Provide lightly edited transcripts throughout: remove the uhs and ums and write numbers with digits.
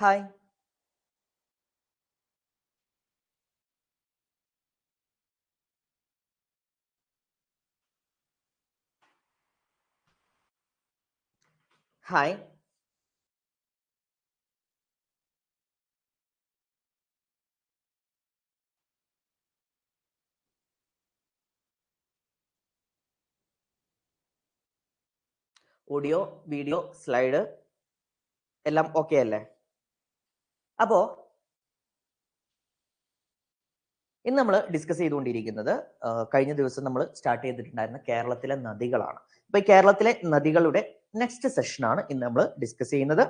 Hi. Hi. Audio, video, slide എല്ലാം okay അല്ലേ? അപ്പോ ഇന്ന് നമ്മൾ ഡിസ്കസ് ചെയ്തുകൊണ്ടിരിക്കുന്നത് കഴിഞ്ഞ ദിവസം നമ്മൾ സ്റ്റാർട്ട് ചെയ്തിട്ടുണ്ടായിരുന്ന കേരളത്തിലെ നദികളാണ്. അപ്പൊ ഈ കേരളത്തിലെ നദികളുടെ നെക്സ്റ്റ് സെഷനാണ് ഇന്ന് നമ്മൾ ഡിസ്കസ് ചെയ്യുന്നത്.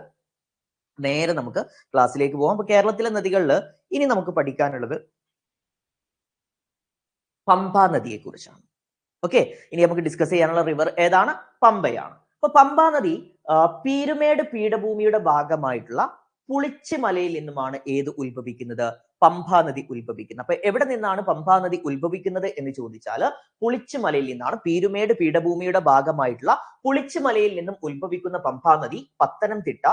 നേരെ നമുക്ക് ക്ലാസ്സിലേക്ക് പോകാം. അപ്പൊ കേരളത്തിലെ നദികളിൽ ഇനി നമുക്ക് പഠിക്കാനുള്ളത് പമ്പാ നദിയെ കുറിച്ചാണ്. ഓക്കെ, ഇനി നമുക്ക് ഡിസ്കസ് ചെയ്യാനുള്ള റിവർ ഏതാണ്? പമ്പയാണ്. അപ്പൊ പമ്പാ നദി പീരുമേട് പീഠഭൂമിയുടെ ഭാഗമായിട്ടുള്ള പുളിച്ചിമലയിൽ നിന്നുമാണ് ഏത് ഉത്ഭവിക്കുന്നത്? പമ്പാ നദി ഉത്ഭവിക്കുന്നത്. അപ്പൊ എവിടെ നിന്നാണ് പമ്പാ നദി ഉത്ഭവിക്കുന്നത് എന്ന് ചോദിച്ചാൽ പുളിച്ചിമലയിൽ നിന്നാണ്. പീരുമേട് പീഠഭൂമിയുടെ ഭാഗമായിട്ടുള്ള പുളിച്ചിമലയിൽ നിന്നും ഉത്ഭവിക്കുന്ന പമ്പാ നദി പത്തനംതിട്ട,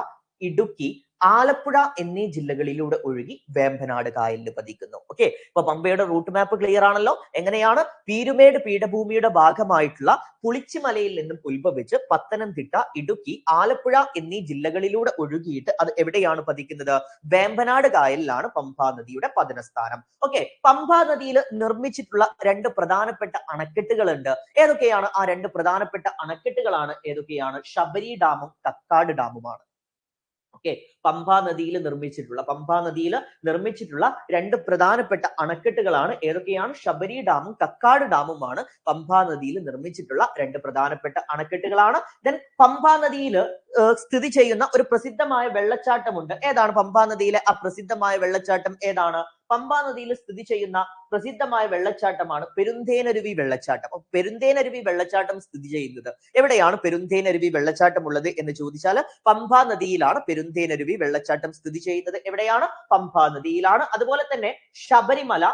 ഇടുക്കി, ആലപ്പുഴ എന്നീ ജില്ലകളിലൂടെ ഒഴുകി വേമ്പനാട് കായലിൽ പതിക്കുന്നു. ഓക്കെ, അപ്പൊ പമ്പയുടെ റൂട്ട് മാപ്പ് ക്ലിയർ ആണല്ലോ. എങ്ങനെയാണ്? പീരുമേട് പീഠഭൂമിയുടെ ഭാഗമായിട്ടുള്ള പുളിച്ചിമലയിൽ നിന്നും ഉത്ഭവിച്ച് പത്തനംതിട്ട, ഇടുക്കി, ആലപ്പുഴ എന്നീ ജില്ലകളിലൂടെ ഒഴുകിയിട്ട് അത് എവിടെയാണ് പതിക്കുന്നത്? വേമ്പനാട് കായലിലാണ് പമ്പാ നദിയുടെ പതനസ്ഥാനം. ഓക്കെ, പമ്പാ നദിയിൽ നിർമ്മിച്ചിട്ടുള്ള രണ്ട് പ്രധാനപ്പെട്ട അണക്കെട്ടുകളുണ്ട്. ഏതൊക്കെയാണ് ആ രണ്ട് പ്രധാനപ്പെട്ട അണക്കെട്ടുകളാണ്? ഏതൊക്കെയാണ്? ശബരി ഡാമും കക്കാട് ഡാമുമാണ്. ഓക്കെ, പമ്പാ നദിയിൽ നിർമ്മിച്ചിട്ടുള്ള രണ്ട് പ്രധാനപ്പെട്ട അണക്കെട്ടുകളാണ്. ഏതൊക്കെയാണ്? ശബരി ഡാമും കക്കാട് ഡാമുമാണ് പമ്പാ നദിയിൽ നിർമ്മിച്ചിട്ടുള്ള രണ്ട് പ്രധാനപ്പെട്ട അണക്കെട്ടുകളാണ്. ദെൻ പമ്പാ നദിയിൽ സ്ഥിതി ചെയ്യുന്ന ഒരു പ്രസിദ്ധമായ വെള്ളച്ചാട്ടമുണ്ട്. ഏതാണ് പമ്പാ നദിയിലെ ആ പ്രസിദ്ധമായ വെള്ളച്ചാട്ടം? ഏതാണ്? പമ്പാ നദിയിൽ സ്ഥിതി ചെയ്യുന്ന പ്രസിദ്ധമായ വെള്ളച്ചാട്ടമാണ് പെരുന്തേനരുവി വെള്ളച്ചാട്ടം. പെരുന്തേനരുവി വെള്ളച്ചാട്ടം സ്ഥിതി ചെയ്യുന്നത് എവിടെയാണ്? പെരുന്തേനരുവി വെള്ളച്ചാട്ടം ഉള്ളത് എന്ന് ചോദിച്ചാൽ പമ്പാ നദിയിലാണ് പെരുന്തേനരുവി വെള്ളച്ചാട്ടം സ്ഥിതി ചെയ്യുന്നത്. എവിടെയാണ്? പമ്പാ നദിയിലാണ്. അതുപോലെ തന്നെ ശബരിമല,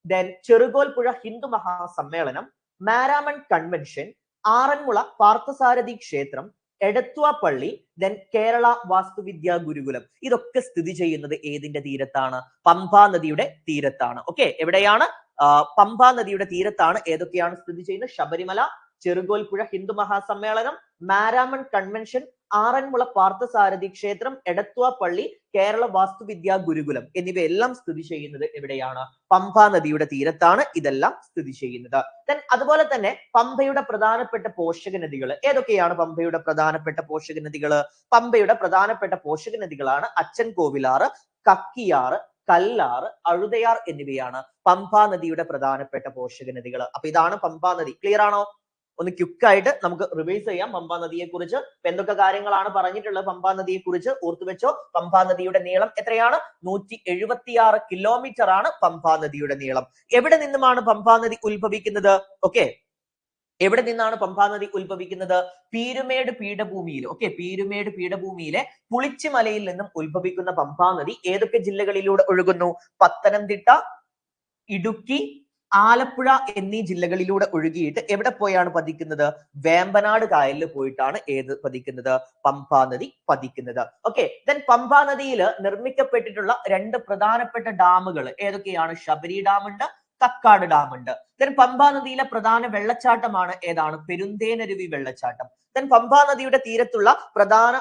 ദെൻ ചെറുകോൽപ്പുഴ ഹിന്ദു മഹാസമ്മേളനം, മാരാമൺ കൺവെൻഷൻ, ആറന്മുള പാർത്ഥസാരഥി ക്ഷേത്രം, എടത്വ പള്ളി, ദെൻ കേരള വാസ്തുവിദ്യാ ഗുരുകുലം, ഇതൊക്കെ സ്ഥിതി ചെയ്യുന്നത് ഏതിന്റെ തീരത്താണ്? പമ്പാ നദിയുടെ തീരത്താണ്. ഓക്കെ, എവിടെയാണ്? പമ്പാ നദിയുടെ തീരത്താണ്. ഏതൊക്കെയാണ് സ്ഥിതി ചെയ്യുന്നത്? ശബരിമല, ചെറുകോൽപ്പുഴ ഹിന്ദു മഹാസമ്മേളനം, മാരാമൺ കൺവെൻഷൻ, ആറന്മുള പാർത്ഥസാരഥി ക്ഷേത്രം, എടത്വ പള്ളി, കേരള വാസ്തുവിദ്യാ ഗുരുകുലം എന്നിവയെല്ലാം സ്ഥിതി ചെയ്യുന്നത് എവിടെയാണ്? പമ്പാ നദിയുടെ തീരത്താണ് ഇതെല്ലാം സ്ഥിതി ചെയ്യുന്നത്. ദെൻ അതുപോലെ തന്നെ പമ്പയുടെ പ്രധാനപ്പെട്ട പോഷക നദികൾ ഏതൊക്കെയാണ്? പമ്പയുടെ പ്രധാനപ്പെട്ട പോഷക നദികൾ, പമ്പയുടെ പ്രധാനപ്പെട്ട പോഷക നദികളാണ് അച്ചൻ കോവിലാറ്, കക്കിയാറ്, കല്ലാറ്, അഴുതയാർ എന്നിവയാണ് പമ്പാ നദിയുടെ പ്രധാനപ്പെട്ട പോഷക നദികൾ. അപ്പൊ ഇതാണ് പമ്പാ നദി. ക്ലിയർ ആണോ? ഒന്ന് ക്വിക്കായിട്ട് നമുക്ക് റിവൈസ് ചെയ്യാം പമ്പാ നദിയെ കുറിച്ച്. എന്തൊക്കെ കാര്യങ്ങളാണ് പറഞ്ഞിട്ടുള്ളത് പമ്പാ നദിയെ കുറിച്ച്? ഓർത്തുവെച്ചോ. പമ്പാ നദിയുടെ നീളം എത്രയാണ്? 176 കിലോമീറ്റർ ആണ് പമ്പാ നദിയുടെ നീളം. എവിടെ നിന്നുമാണ് പമ്പാ നദി ഉത്ഭവിക്കുന്നത്? ഓക്കെ, എവിടെ നിന്നാണ് പമ്പാ നദി ഉത്ഭവിക്കുന്നത്? പീരുമേട് പീഠഭൂമിയിൽ. ഓക്കെ, പീരുമേട് പീഠഭൂമിയിലെ പുളിച്ചിമലയിൽ നിന്നും ഉത്ഭവിക്കുന്ന പമ്പാ നദി ഏതൊക്കെ ജില്ലകളിലൂടെ ഒഴുകുന്നു? പത്തനംതിട്ട, ഇടുക്കി, ആലപ്പുഴ എന്നീ ജില്ലകളിലൂടെ ഒഴുകിയിട്ട് എവിടെ പോയാണ് പതിക്കുന്നത്? വേമ്പനാട് കായലിൽ പോയിട്ടാണ് ഏത് പതിക്കുന്നത്? പമ്പാ നദി പതിക്കുന്നത്. ഓക്കെ, ദെൻ പമ്പാ നദിയിൽ നിർമ്മിക്കപ്പെട്ടിട്ടുള്ള രണ്ട് പ്രധാനപ്പെട്ട ഡാമുകൾ ഏതൊക്കെയാണ്? ശബരി ഡാം ഉണ്ട്, കക്കാട് ഡാം ഉണ്ട്. ദെൻ പമ്പാ നദിയിലെ പ്രധാന വെള്ളച്ചാട്ടമാണ് ഏതാണ്? പെരുന്തേനരുവി വെള്ളച്ചാട്ടം. ദെൻ പമ്പാ നദിയുടെ തീരത്തുള്ള പ്രധാന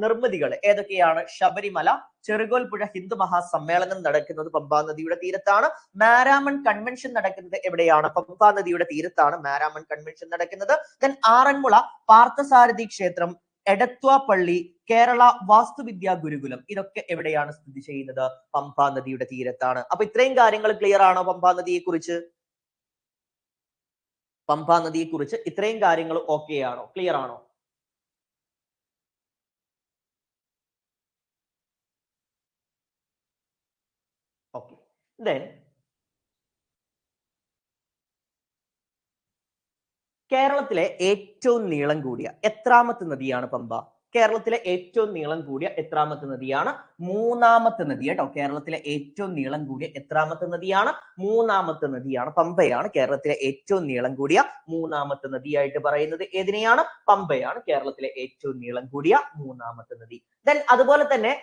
നിർമ്മിതികൾ ഏതൊക്കെയാണ്? ശബരിമല, ചെറുകോൽപ്പുഴ ഹിന്ദു മഹാസമ്മേളനം നടക്കുന്നത് പമ്പാ നദിയുടെ തീരത്താണ്. മാരാമൺ കൺവെൻഷൻ നടക്കുന്നത് എവിടെയാണ്? പമ്പാ നദിയുടെ തീരത്താണ് മാരാമൺ കൺവെൻഷൻ നടക്കുന്നത്. ദെൻ ആറന്മുള പാർത്ഥസാരഥി ക്ഷേത്രം, എടത്വ പള്ളി, കേരള വാസ്തുവിദ്യാ ഗുരുകുലം, ഇതൊക്കെ എവിടെയാണ് സ്ഥിതി ചെയ്യുന്നത്? പമ്പാ നദിയുടെ തീരത്താണ്. അപ്പൊ ഇത്രയും കാര്യങ്ങൾ ക്ലിയർ ആണോ പമ്പാ നദിയെ കുറിച്ച്? പമ്പാ നദിയെ കുറിച്ച് ഇത്രയും കാര്യങ്ങൾ ഓക്കെ ആണോ? ക്ലിയർ ആണോ? ഓക്കെ, ദെൻ കേരളത്തിലെ ഏറ്റവും നീളം കൂടിയ എത്രാമത്തെ നദിയാണ് പമ്പ? കേരളത്തിലെ ഏറ്റവും നീളം കൂടിയ എത്രാമത്തെ നദിയാണ്? മൂന്നാമത്തെ നദി കേട്ടോ. കേരളത്തിലെ ഏറ്റവും നീളം കൂടിയ എത്രാമത്തെ നദിയാണ്? മൂന്നാമത്തെ നദിയാണ്. പമ്പയാണ് കേരളത്തിലെ ഏറ്റവും നീളം കൂടിയ മൂന്നാമത്തെ നദിയായിട്ട് പറയുന്നത്. ഏതിനെയാണ്? പമ്പയാണ് കേരളത്തിലെ ഏറ്റവും നീളം കൂടിയ മൂന്നാമത്തെ നദി. ദെൻ അതുപോലെ തന്നെ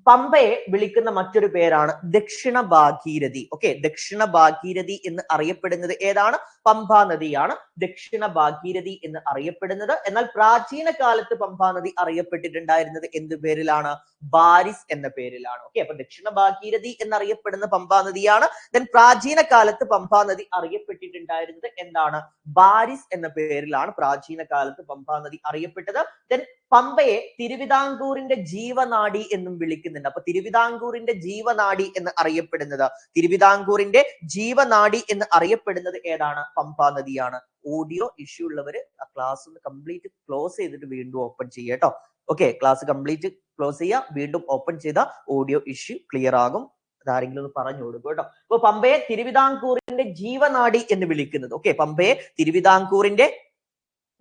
പമ്പയെ വിളിക്കുന്ന മറ്റൊരു പേരാണ് ദക്ഷിണ ഭാഗീരഥി. ഓക്കെ, ദക്ഷിണ ഭാഗീരഥി എന്ന് അറിയപ്പെടുന്നത് ഏതാണ്? പമ്പാ നദിയാണ് ദക്ഷിണ ഭാഗീരഥി എന്ന് അറിയപ്പെടുന്നത്. എന്നാൽ പ്രാചീന കാലത്ത് പമ്പാ നദി അറിയപ്പെട്ടിട്ടുണ്ടായിരുന്നത് എന്ത് പേരിലാണ്? ബാരിസ് എന്ന പേരിലാണ്. ഓക്കെ, അപ്പൊ ദക്ഷിണ ഭാഗീരഥി എന്നറിയപ്പെടുന്ന പമ്പാ നദിയാണ്. ദെൻ പ്രാചീന കാലത്ത് പമ്പാ നദി അറിയപ്പെട്ടിട്ടുണ്ടായിരുന്നത് എന്താണ്? ബാരിസ് എന്ന പേരിലാണ് പ്രാചീന കാലത്ത് പമ്പാ നദി അറിയപ്പെട്ടത്. ദെൻ പമ്പയെ തിരുവിതാംകൂറിന്റെ ജീവനാഡി എന്നും വിളിക്കുന്നുണ്ട്. അപ്പൊ തിരുവിതാംകൂറിന്റെ ജീവനാഡി എന്ന് അറിയപ്പെടുന്നത്, തിരുവിതാംകൂറിന്റെ ജീവനാഡി എന്ന് അറിയപ്പെടുന്നത് ഏതാണ്? പമ്പാ നദിയാണ്. ഓഡിയോ ഇഷ്യൂ ഉള്ളവര് ആ ക്ലാസ് ഒന്ന് കംപ്ലീറ്റ് ക്ലോസ് ചെയ്തിട്ട് വീണ്ടും ഓപ്പൺ ചെയ്യുക കേട്ടോ. ഓക്കെ, ക്ലാസ് കംപ്ലീറ്റ് ക്ലോസ് ചെയ്യുക, വീണ്ടും ഓപ്പൺ ചെയ്ത ഓഡിയോ ഇഷ്യൂ ക്ലിയർ ആകും. അതാരെങ്കിലും ഒന്ന് പറഞ്ഞു കൊടുക്കും കേട്ടോ. അപ്പൊ പമ്പയെ തിരുവിതാംകൂറിന്റെ ജീവനാഡി എന്ന് വിളിക്കുന്നത്, ഓക്കെ, പമ്പയെ തിരുവിതാംകൂറിന്റെ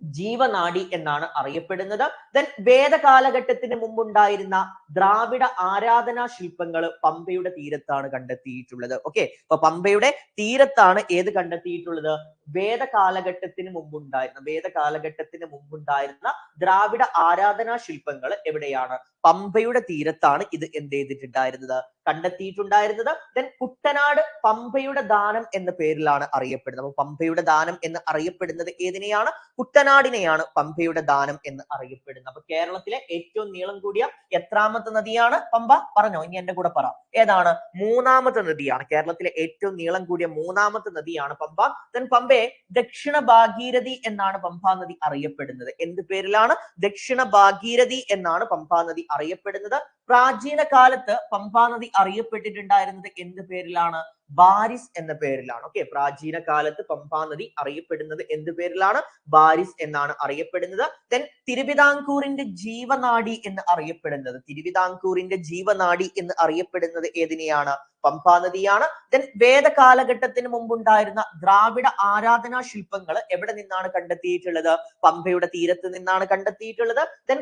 ജീവനാഡി എന്നാണ് അറിയപ്പെടുന്നത്. ദെൻ വേദകാലഘട്ടത്തിന് മുമ്പുണ്ടായിരുന്ന ദ്രാവിഡ ആരാധനാ ശില്പങ്ങൾ പമ്പയുടെ തീരത്താണ് കണ്ടെത്തിയിട്ടുള്ളത്. ഓക്കെ, അപ്പൊ പമ്പയുടെ തീരത്താണ് ഏത് കണ്ടെത്തിയിട്ടുള്ളത്? വേദകാലഘട്ടത്തിന് മുമ്പുണ്ടായിരുന്ന ദ്രാവിഡ ആരാധനാ ശില്പങ്ങൾ എവിടെയാണ്? പമ്പയുടെ തീരത്താണ് ഇത് എന്ത് ചെയ്തിട്ടുണ്ടായിരുന്നത്? കണ്ടെത്തിയിട്ടുണ്ടായിരുന്നത്. ദെൻ കുട്ടനാട് പമ്പയുടെ ദാനം എന്ന പേരിലാണ് അറിയപ്പെടുന്നത്. അപ്പൊ പമ്പയുടെ ദാനം എന്ന് അറിയപ്പെടുന്നത് ഏതിനെയാണ്? കുട്ടനാടിനെയാണ് പമ്പയുടെ ദാനം എന്ന് അറിയപ്പെടുന്നത്. അപ്പൊ കേരളത്തിലെ ഏറ്റവും നീളം കൂടിയ എത്രാമത്തെ നദിയാണ് പമ്പ? പറഞ്ഞോ, ഇനി എന്റെ കൂടെ പറ. ഏതാണ്? മൂന്നാമത്തെ നദിയാണ്. കേരളത്തിലെ ഏറ്റവും നീളം കൂടിയ മൂന്നാമത്തെ നദിയാണ് പമ്പ. ദെൻ പമ്പയെ ദക്ഷിണ ഭാഗീരഥി എന്നാണ് പമ്പാ നദി അറിയപ്പെടുന്നത്. എന്ത് പേരിലാണ്? ദക്ഷിണ ഭാഗീരഥി എന്നാണ് പമ്പാ നദി അറിയപ്പെടുന്നത്. പ്രാചീന കാലത്ത് പമ്പാ നദി അറിയപ്പെട്ടിട്ടുണ്ടായിരുന്നത് എന്ത് പേരിലാണ്? ബാരിസ് എന്ന പേരിലാണ്. ഓക്കെ, പ്രാചീന കാലത്ത് പമ്പാ നദി അറിയപ്പെടുന്നത് എന്ത് പേരിലാണ്? ബാരിസ് എന്നാണ് അറിയപ്പെടുന്നത്. ദെൻ തിരുവിതാംകൂറിന്റെ ജീവനാഡി എന്ന് അറിയപ്പെടുന്നത്, തിരുവിതാംകൂറിന്റെ ജീവനാഡി എന്ന് അറിയപ്പെടുന്നത് ഏതിനെയാണ്? പമ്പാ നദിയാണ്. ദെൻ വേദകാലഘട്ടത്തിന് മുമ്പുണ്ടായിരുന്ന ദ്രാവിഡ ആരാധനാ ശില്പങ്ങൾ എവിടെ നിന്നാണ് കണ്ടെത്തിയിട്ടുള്ളത്? പമ്പയുടെ തീരത്ത് നിന്നാണ് കണ്ടെത്തിയിട്ടുള്ളത്. ദെൻ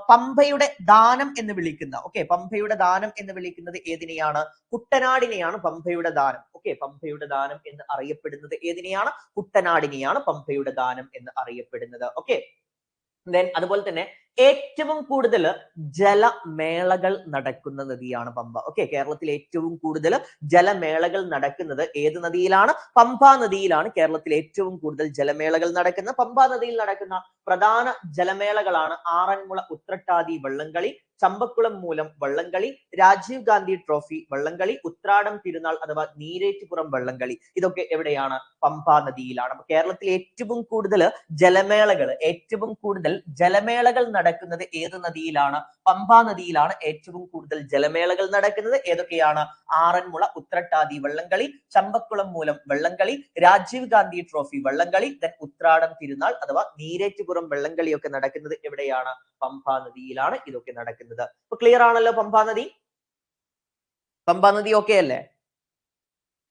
പമ്പയുടെ ദാനം എന്ന് വിളിക്കുന്ന, ഓക്കെ, പമ്പയുടെ ദാനം എന്ന് വിളിക്കുന്നത് ഏതിനെയാണ്? കുട്ടനാടിനെയാണ് പമ്പയുടെ ദാനം. ഓക്കെ, പമ്പയുടെ ദാനം എന്ന് അറിയപ്പെടുന്നത് ഏതിനെയാണ്? കുട്ടനാടിനെയാണ് പമ്പയുടെ ദാനം എന്ന് അറിയപ്പെടുന്നത്. ഓക്കെ, ദെൻ അതുപോലെ തന്നെ ഏറ്റവും കൂടുതൽ ജലമേളകൾ നടക്കുന്ന നദിയാണ് പമ്പ. ഓക്കെ, കേരളത്തിൽ ഏറ്റവും കൂടുതൽ ജലമേളകൾ നടക്കുന്നത് ഏത് നദിയിലാണ്? പമ്പാ നദിയിലാണ് കേരളത്തിൽ ഏറ്റവും കൂടുതൽ ജലമേളകൾ നടക്കുന്നത്. പമ്പാ നദിയിൽ നടക്കുന്ന പ്രധാന ജലമേളകളാണ് ആറന്മുള ഉത്രട്ടാതി വള്ളംകളി, ചമ്പക്കുളം മൂലം വള്ളംകളി, രാജീവ് ഗാന്ധി ട്രോഫി വള്ളംകളി, ഉത്രാടം തിരുനാൾ അഥവാ നീരേറ്റുപുറം വള്ളംകളി. ഇതൊക്കെ എവിടെയാണ്? പമ്പാ നദിയിലാണ്. അപ്പൊ കേരളത്തിൽ ഏറ്റവും കൂടുതൽ ജലമേളകൾ നടക്കുന്നത് ഏത് നദിയിലാണ്? പമ്പാ നദിയിലാണ് ഏറ്റവും കൂടുതൽ ജലമേളകൾ നടക്കുന്നത്. ഏതൊക്കെയാണ്? ആറന്മുള ഉത്രട്ടാതി വള്ളംകളി, ചമ്പക്കുളം മൂലം വള്ളംകളി, രാജീവ് ഗാന്ധി ട്രോഫി വള്ളംകളി, ദെൻ ഉത്രാടം തിരുനാൾ അഥവാ നീരേറ്റുപുറം വള്ളംകളിയൊക്കെ നടക്കുന്നത് എവിടെയാണ്? പമ്പാ നദിയിലാണ് ഇതൊക്കെ നടക്കുന്നത്. അപ്പൊ ക്ലിയർ ആണല്ലോ പമ്പാ നദി? ഓക്കെ അല്ലേ?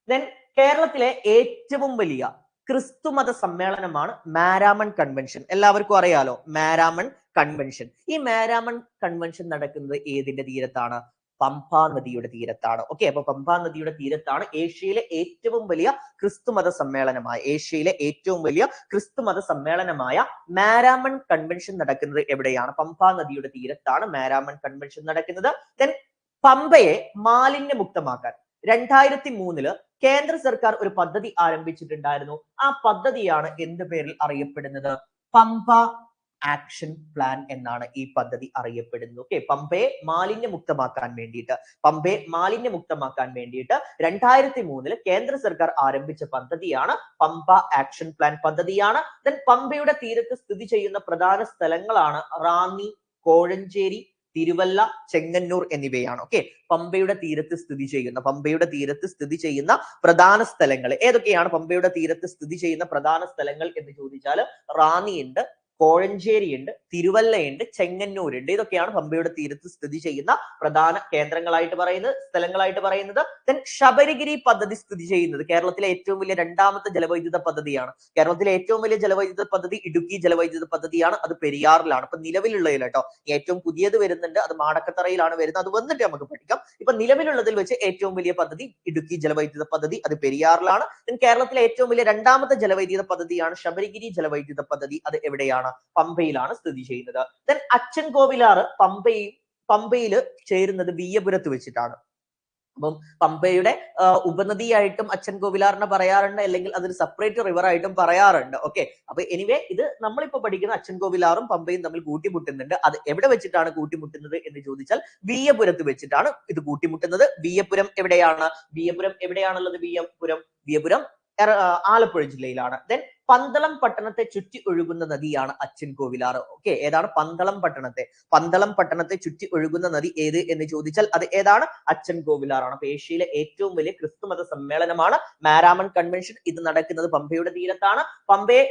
ദെൻ കേരളത്തിലെ ഏറ്റവും വലിയ ക്രിസ്തുമത സമ്മേളനമാണ് മാരാമൺ കൺവെൻഷൻ. എല്ലാവർക്കും അറിയാലോ മാരാമൺ കൺവെൻഷൻ. ഈ മാരാമൺ കൺവെൻഷൻ നടക്കുന്നത് ഏതിന്റെ തീരത്താണ്? പമ്പാ നദിയുടെ തീരത്താണ്. ഓക്കെ, അപ്പൊ പമ്പാ നദിയുടെ തീരത്താണ് ഏഷ്യയിലെ ഏറ്റവും വലിയ ക്രിസ്തുമത സമ്മേളനമായ മാരാമൺ കൺവെൻഷൻ നടക്കുന്നത് എവിടെയാണ്? പമ്പാ നദിയുടെ തീരത്താണ് മാരാമൺ കൺവെൻഷൻ നടക്കുന്നത്. ദെൻ പമ്പയെ മാലിന്യമുക്തമാക്കാൻ 2003 കേന്ദ്ര സർക്കാർ ഒരു പദ്ധതി ആരംഭിച്ചിട്ടുണ്ടായിരുന്നു. ആ പദ്ധതിയാണ് എന്ത് പേരിൽ അറിയപ്പെടുന്നത്? പമ്പ ആക്ഷൻ പ്ലാൻ എന്നാണ് ഈ പദ്ധതി അറിയപ്പെടുന്നത്. ഓക്കെ, പമ്പയെ മാലിന്യമുക്തമാക്കാൻ വേണ്ടിയിട്ട് 2003 കേന്ദ്ര സർക്കാർ ആരംഭിച്ച പദ്ധതിയാണ് പമ്പ ആക്ഷൻ പ്ലാൻ പദ്ധതിയാണ്. ദെൻ പമ്പയുടെ തീരത്ത് സ്ഥിതി ചെയ്യുന്ന പ്രധാന സ്ഥലങ്ങളാണ് റാന്നി, കോഴഞ്ചേരി, തിരുവല്ല, ചെങ്ങന്നൂർ എന്നിവയാണ്. ഓക്കെ, പമ്പയുടെ തീരത്ത് സ്ഥിതി ചെയ്യുന്ന പ്രധാന സ്ഥലങ്ങൾ ഏതൊക്കെയാണ്? പമ്പയുടെ തീരത്ത് സ്ഥിതി ചെയ്യുന്ന പ്രധാന സ്ഥലങ്ങൾ എന്ന് ചോദിച്ചാൽ റാന്നി ഉണ്ട്, കോഴഞ്ചേരി ഉണ്ട്, തിരുവല്ലയുണ്ട്, ചെങ്ങന്നൂർ ഉണ്ട്. ഇതൊക്കെയാണ് പമ്പയുടെ തീരത്ത് സ്ഥിതി ചെയ്യുന്ന പ്രധാന സ്ഥലങ്ങളായിട്ട് പറയുന്നത്. ദെൻ ശബരിഗിരി പദ്ധതി സ്ഥിതി ചെയ്യുന്നത് കേരളത്തിലെ ഏറ്റവും വലിയ രണ്ടാമത്തെ ജലവൈദ്യുത പദ്ധതിയാണ്. കേരളത്തിലെ ഏറ്റവും വലിയ ജലവൈദ്യുത പദ്ധതി ഇടുക്കി ജലവൈദ്യുത പദ്ധതിയാണ്. അത് പെരിയാറിലാണ്. ഇപ്പൊ നിലവിലുള്ളതിൽ കേട്ടോ, ഏറ്റവും പുതിയത് വരുന്നുണ്ട്, അത് മാടക്കത്തറയിലാണ് വരുന്നത്. അത് വന്നിട്ട് നമുക്ക് പഠിക്കാം. ഇപ്പൊ നിലവിലുള്ളതിൽ വെച്ച് ഏറ്റവും വലിയ പദ്ധതി ഇടുക്കി ജലവൈദ്യുത പദ്ധതി, അത് പെരിയാറിലാണ്. കേരളത്തിലെ ഏറ്റവും വലിയ രണ്ടാമത്തെ ജലവൈദ്യുത പദ്ധതിയാണ് ശബരിഗിരി ജലവൈദ്യുത പദ്ധതി. അത് എവിടെയാണ്? പമ്പയിലാണ് സ്ഥിതി ചെയ്യുന്നത്. ദെൻ അച്ചൻകോവിലാറ് പമ്പയിൽ ചേരുന്നത് വിയ്യപുരത്ത് വെച്ചിട്ടാണ്. അപ്പം പമ്പയുടെ ഉപനദിയായിട്ടും അച്ഛൻ കോവിലാറിനെ പറയാറുണ്ട്, അല്ലെങ്കിൽ അതൊരു സെപ്പറേറ്റ് റിവർ ആയിട്ടും പറയാറുണ്ട്. ഓക്കെ, അപ്പൊ എനിവേ ഇത് നമ്മളിപ്പോ പഠിക്കുന്ന അച്ഛൻ കോവിലാറും പമ്പയും തമ്മിൽ കൂട്ടിമുട്ടുന്നുണ്ട്. അത് എവിടെ വെച്ചിട്ടാണ് കൂട്ടിമുട്ടുന്നത് എന്ന് ചോദിച്ചാൽ വിയ്യപുരത്ത് വെച്ചിട്ടാണ് ഇത് കൂട്ടിമുട്ടുന്നത്. വിയ്യപുരം എവിടെയാണ്? വിയ്യപുരം എവിടെയാണുള്ളത്? വിയ്യപുരം ആലപ്പുഴ ജില്ലയിലാണ്. ദെൻ പന്തളം പട്ടണത്തെ ചുറ്റി ഒഴുകുന്ന നദിയാണ് അച്ഛൻ കോവിലാറ്. ഓക്കെ, ഏതാണ്? പന്തളം പട്ടണത്തെ ചുറ്റി ഒഴുകുന്ന നദി ഏത് എന്ന് ചോദിച്ചാൽ അത് ഏതാണ്? അച്ഛൻ കോവിലാറാണ്. അപ്പൊ ഏഷ്യയിലെ ഏറ്റവും വലിയ ക്രിസ്തുമത സമ്മേളനമാണ് മാരാമൺ കൺവെൻഷൻ. ഇത് നടക്കുന്നത് പമ്പയുടെ തീരത്താണ്. പമ്പയെ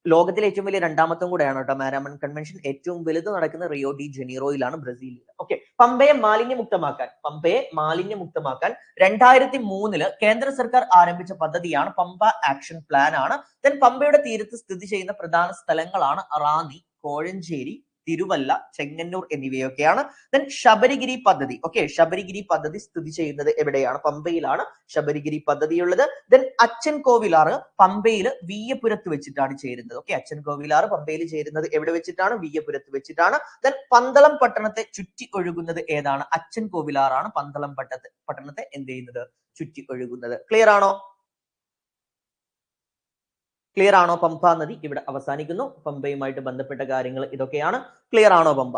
ലോകത്തിലെ ഏറ്റവും വലിയ രണ്ടാമത്തും കൂടെയാണ് കേട്ടോ മാരാമൺ കൺവെൻഷൻ. ഏറ്റവും വലുത് നടക്കുന്ന റിയോ ഡി ജനീറോയിലാണ്, ബ്രസീലിൽ. ഓക്കെ, പമ്പയെ മാലിന്യമുക്തമാക്കാൻ 2003 കേന്ദ്ര സർക്കാർ ആരംഭിച്ച പദ്ധതിയാണ് പമ്പ ആക്ഷൻ പ്ലാൻ ആണ്. ദെൻ പമ്പയുടെ തീരത്ത് സ്ഥിതി ചെയ്യുന്ന പ്രധാന സ്ഥലങ്ങളാണ് റാന്നി, കോഴഞ്ചേരി, തിരുവല്ല, ചെങ്ങന്നൂർ എന്നിവയൊക്കെയാണ്. ദെൻ ശബരിഗിരി പദ്ധതി. ഓക്കെ, ശബരിഗിരി പദ്ധതി സ്ഥിതി ചെയ്യുന്നത് എവിടെയാണ്? പമ്പയിലാണ് ശബരിഗിരി പദ്ധതിയുള്ളത്. ദെൻ അച്ഛൻ കോവിലാറ് പമ്പയിൽ വിയ്യപുരത്ത് വെച്ചിട്ടാണ് ചേരുന്നത്. ഓക്കെ, അച്ഛൻ കോവിലാറ് പമ്പയിൽ ചേരുന്നത് എവിടെ വെച്ചിട്ടാണ്? വിയ്യപുരത്ത് വെച്ചിട്ടാണ്. ദെൻ പന്തളം പട്ടണത്തെ ചുറ്റി ഒഴുകുന്നത് ഏതാണ്? അച്ഛൻ കോവിലാറാണ് പന്തളം പട്ടണത്തെ എന്ത് ചെയ്യുന്നത്? ചുറ്റി ഒഴുകുന്നത്. ക്ലിയർ ആണോ? ക്ലിയർ ആണോ? പമ്പ നദി ഇവിടെ അവസാനിക്കുന്നു. പമ്പയുമായിട്ട് ബന്ധപ്പെട്ട കാര്യങ്ങൾ ഇതൊക്കെയാണ്. ക്ലിയർ ആണോ പമ്പ?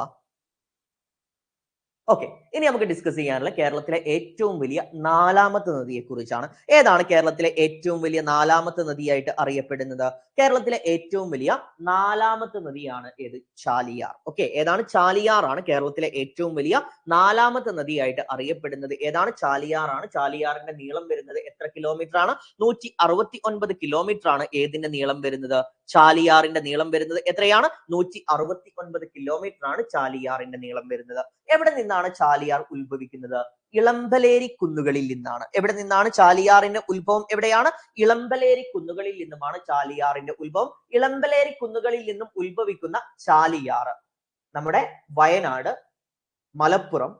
ഓക്കെ, ഇനി നമുക്ക് ഡിസ്കസ് ചെയ്യാനുള്ള കേരളത്തിലെ ഏറ്റവും വലിയ 4ാമത്തെ നദിയെ കുറിച്ചാണ്. ഏതാണ് കേരളത്തിലെ ഏറ്റവും വലിയ 4ാമത്തെ നദിയായിട്ട് അറിയപ്പെടുന്നത്? കേരളത്തിലെ ഏറ്റവും വലിയ 4ാമത്തെ നദിയാണ് ഏത്? ചാലിയാർ. ഓക്കെ, ഏതാണ്? ചാലിയാറാണ് കേരളത്തിലെ ഏറ്റവും വലിയ 4ാമത്തെ നദിയായിട്ട് അറിയപ്പെടുന്നത്. ഏതാണ്? ചാലിയാറാണ്. ചാലിയാറിന്റെ നീളം വരുന്നത് എത്ര കിലോമീറ്റർ ആണ്? 169 കിലോമീറ്റർ ആണ്. ഏതിന്റെ നീളം വരുന്നത്? ചാലിയാറിന്റെ നീളം വരുന്നത് എത്രയാണ്? 169 കിലോമീറ്റർ ആണ് ചാലിയാറിന്റെ നീളം വരുന്നത്. എവിടെ നിന്നാണ് ചാലിയാർ ഉത്ഭവിക്കുന്നത്? ഇളമ്പലേരി കുന്നുകളിൽ നിന്നാണ്. എവിടെ നിന്നാണ് ചാലിയാറിന്റെ ഉത്ഭവം? എവിടെയാണ്? ഇളമ്പലേരി കുന്നുകളിൽ നിന്നുമാണ് ചാലിയാറിന്റെ ഉത്ഭവം. ഇളമ്പലേരി കുന്നുകളിൽ നിന്നും ഉത്ഭവിക്കുന്ന ചാലിയാർ നമ്മുടെ വയനാട്, മലപ്പുറം,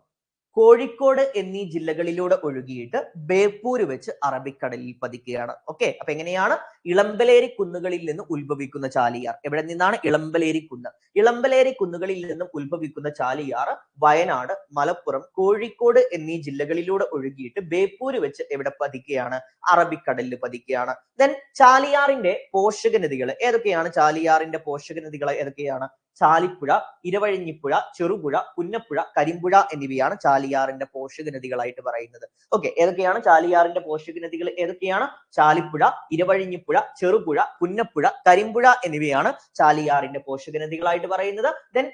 കോഴിക്കോട് എന്നീ ജില്ലകളിലൂടെ ഒഴുകിയിട്ട് ബേപ്പൂര് വെച്ച് അറബിക്കടലിൽ പതിക്കുകയാണ്. ഓക്കെ, അപ്പൊ എങ്ങനെയാണ്? ഇളമ്പലേരി കുന്നുകളിൽ നിന്ന് ഉത്ഭവിക്കുന്ന ചാലിയാർ. എവിടെ നിന്നാണ്? ഇളമ്പലേരി കുന്ന്. ഇളമ്പലേരി കുന്നുകളിൽ നിന്നും ഉത്ഭവിക്കുന്ന ചാലിയാർ വയനാട്, മലപ്പുറം, കോഴിക്കോട് എന്നീ ജില്ലകളിലൂടെ ഒഴുകിയിട്ട് ബേപ്പൂര് വെച്ച് എവിടെ പതിക്കുകയാണ്? അറബിക്കടലിൽ പതിക്കുകയാണ്. ദെൻ ചാലിയാറിന്റെ പോഷക നദികൾ ഏതൊക്കെയാണ്? ചാലിയാറിന്റെ പോഷക നദികൾ ഏതൊക്കെയാണ്? ചാലിപ്പുഴ, ഇരവഴിഞ്ഞിപ്പുഴ, ചെറുപുഴ, പുന്നപ്പുഴ, കരിമ്പുഴ എന്നിവയാണ് ചാലിയാറിന്റെ പോഷക നദികളായിട്ട് പറയുന്നത്. ഓക്കെ, ഏതൊക്കെയാണ് ചാലിയാറിന്റെ പോഷക നദികൾ? ഏതൊക്കെയാണ്? ചാലിപ്പുഴ, ഇരവഴിഞ്ഞിപ്പുഴ, ചെറുപുഴ, പുന്നപ്പുഴ, കരിമ്പുഴ എന്നിവയാണ് ചാലിയാറിന്റെ പോഷക നദികളായിട്ട് പറയുന്നത്. ദെൻ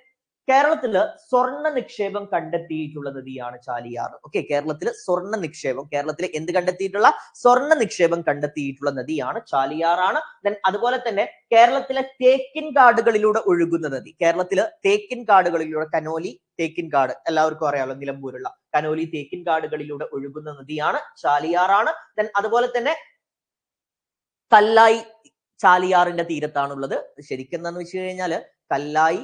കേരളത്തില് സ്വർണ്ണ നിക്ഷേപം കണ്ടെത്തിയിട്ടുള്ള നദിയാണ് ചാലിയാർ. ഓക്കെ, കേരളത്തിലെ എന്ത് കണ്ടെത്തിയിട്ടുള്ള? സ്വർണ്ണ നിക്ഷേപം കണ്ടെത്തിയിട്ടുള്ള നദിയാണ് ചാലിയാറാണ്. ദെൻ അതുപോലെ തന്നെ കേരളത്തിലെ തേക്കിൻ കാടുകളിലൂടെ ഒഴുകുന്ന നദി. കേരളത്തില് തേക്കിൻ കാടുകളിലൂടെ കനോലി തേക്കിൻ കാട് എല്ലാവർക്കും അറിയാമല്ലോ, നിലമ്പൂരുള്ള കനോലി തേക്കിൻ കാടുകളിലൂടെ ഒഴുകുന്ന നദിയാണ് ചാലിയാറാണ്. ദെൻ അതുപോലെ തന്നെ കല്ലായി ചാലിയാറിന്റെ തീരത്താണുള്ളത്. ശരിക്കും എന്താന്ന് വെച്ച് കഴിഞ്ഞാല് കല്ലായി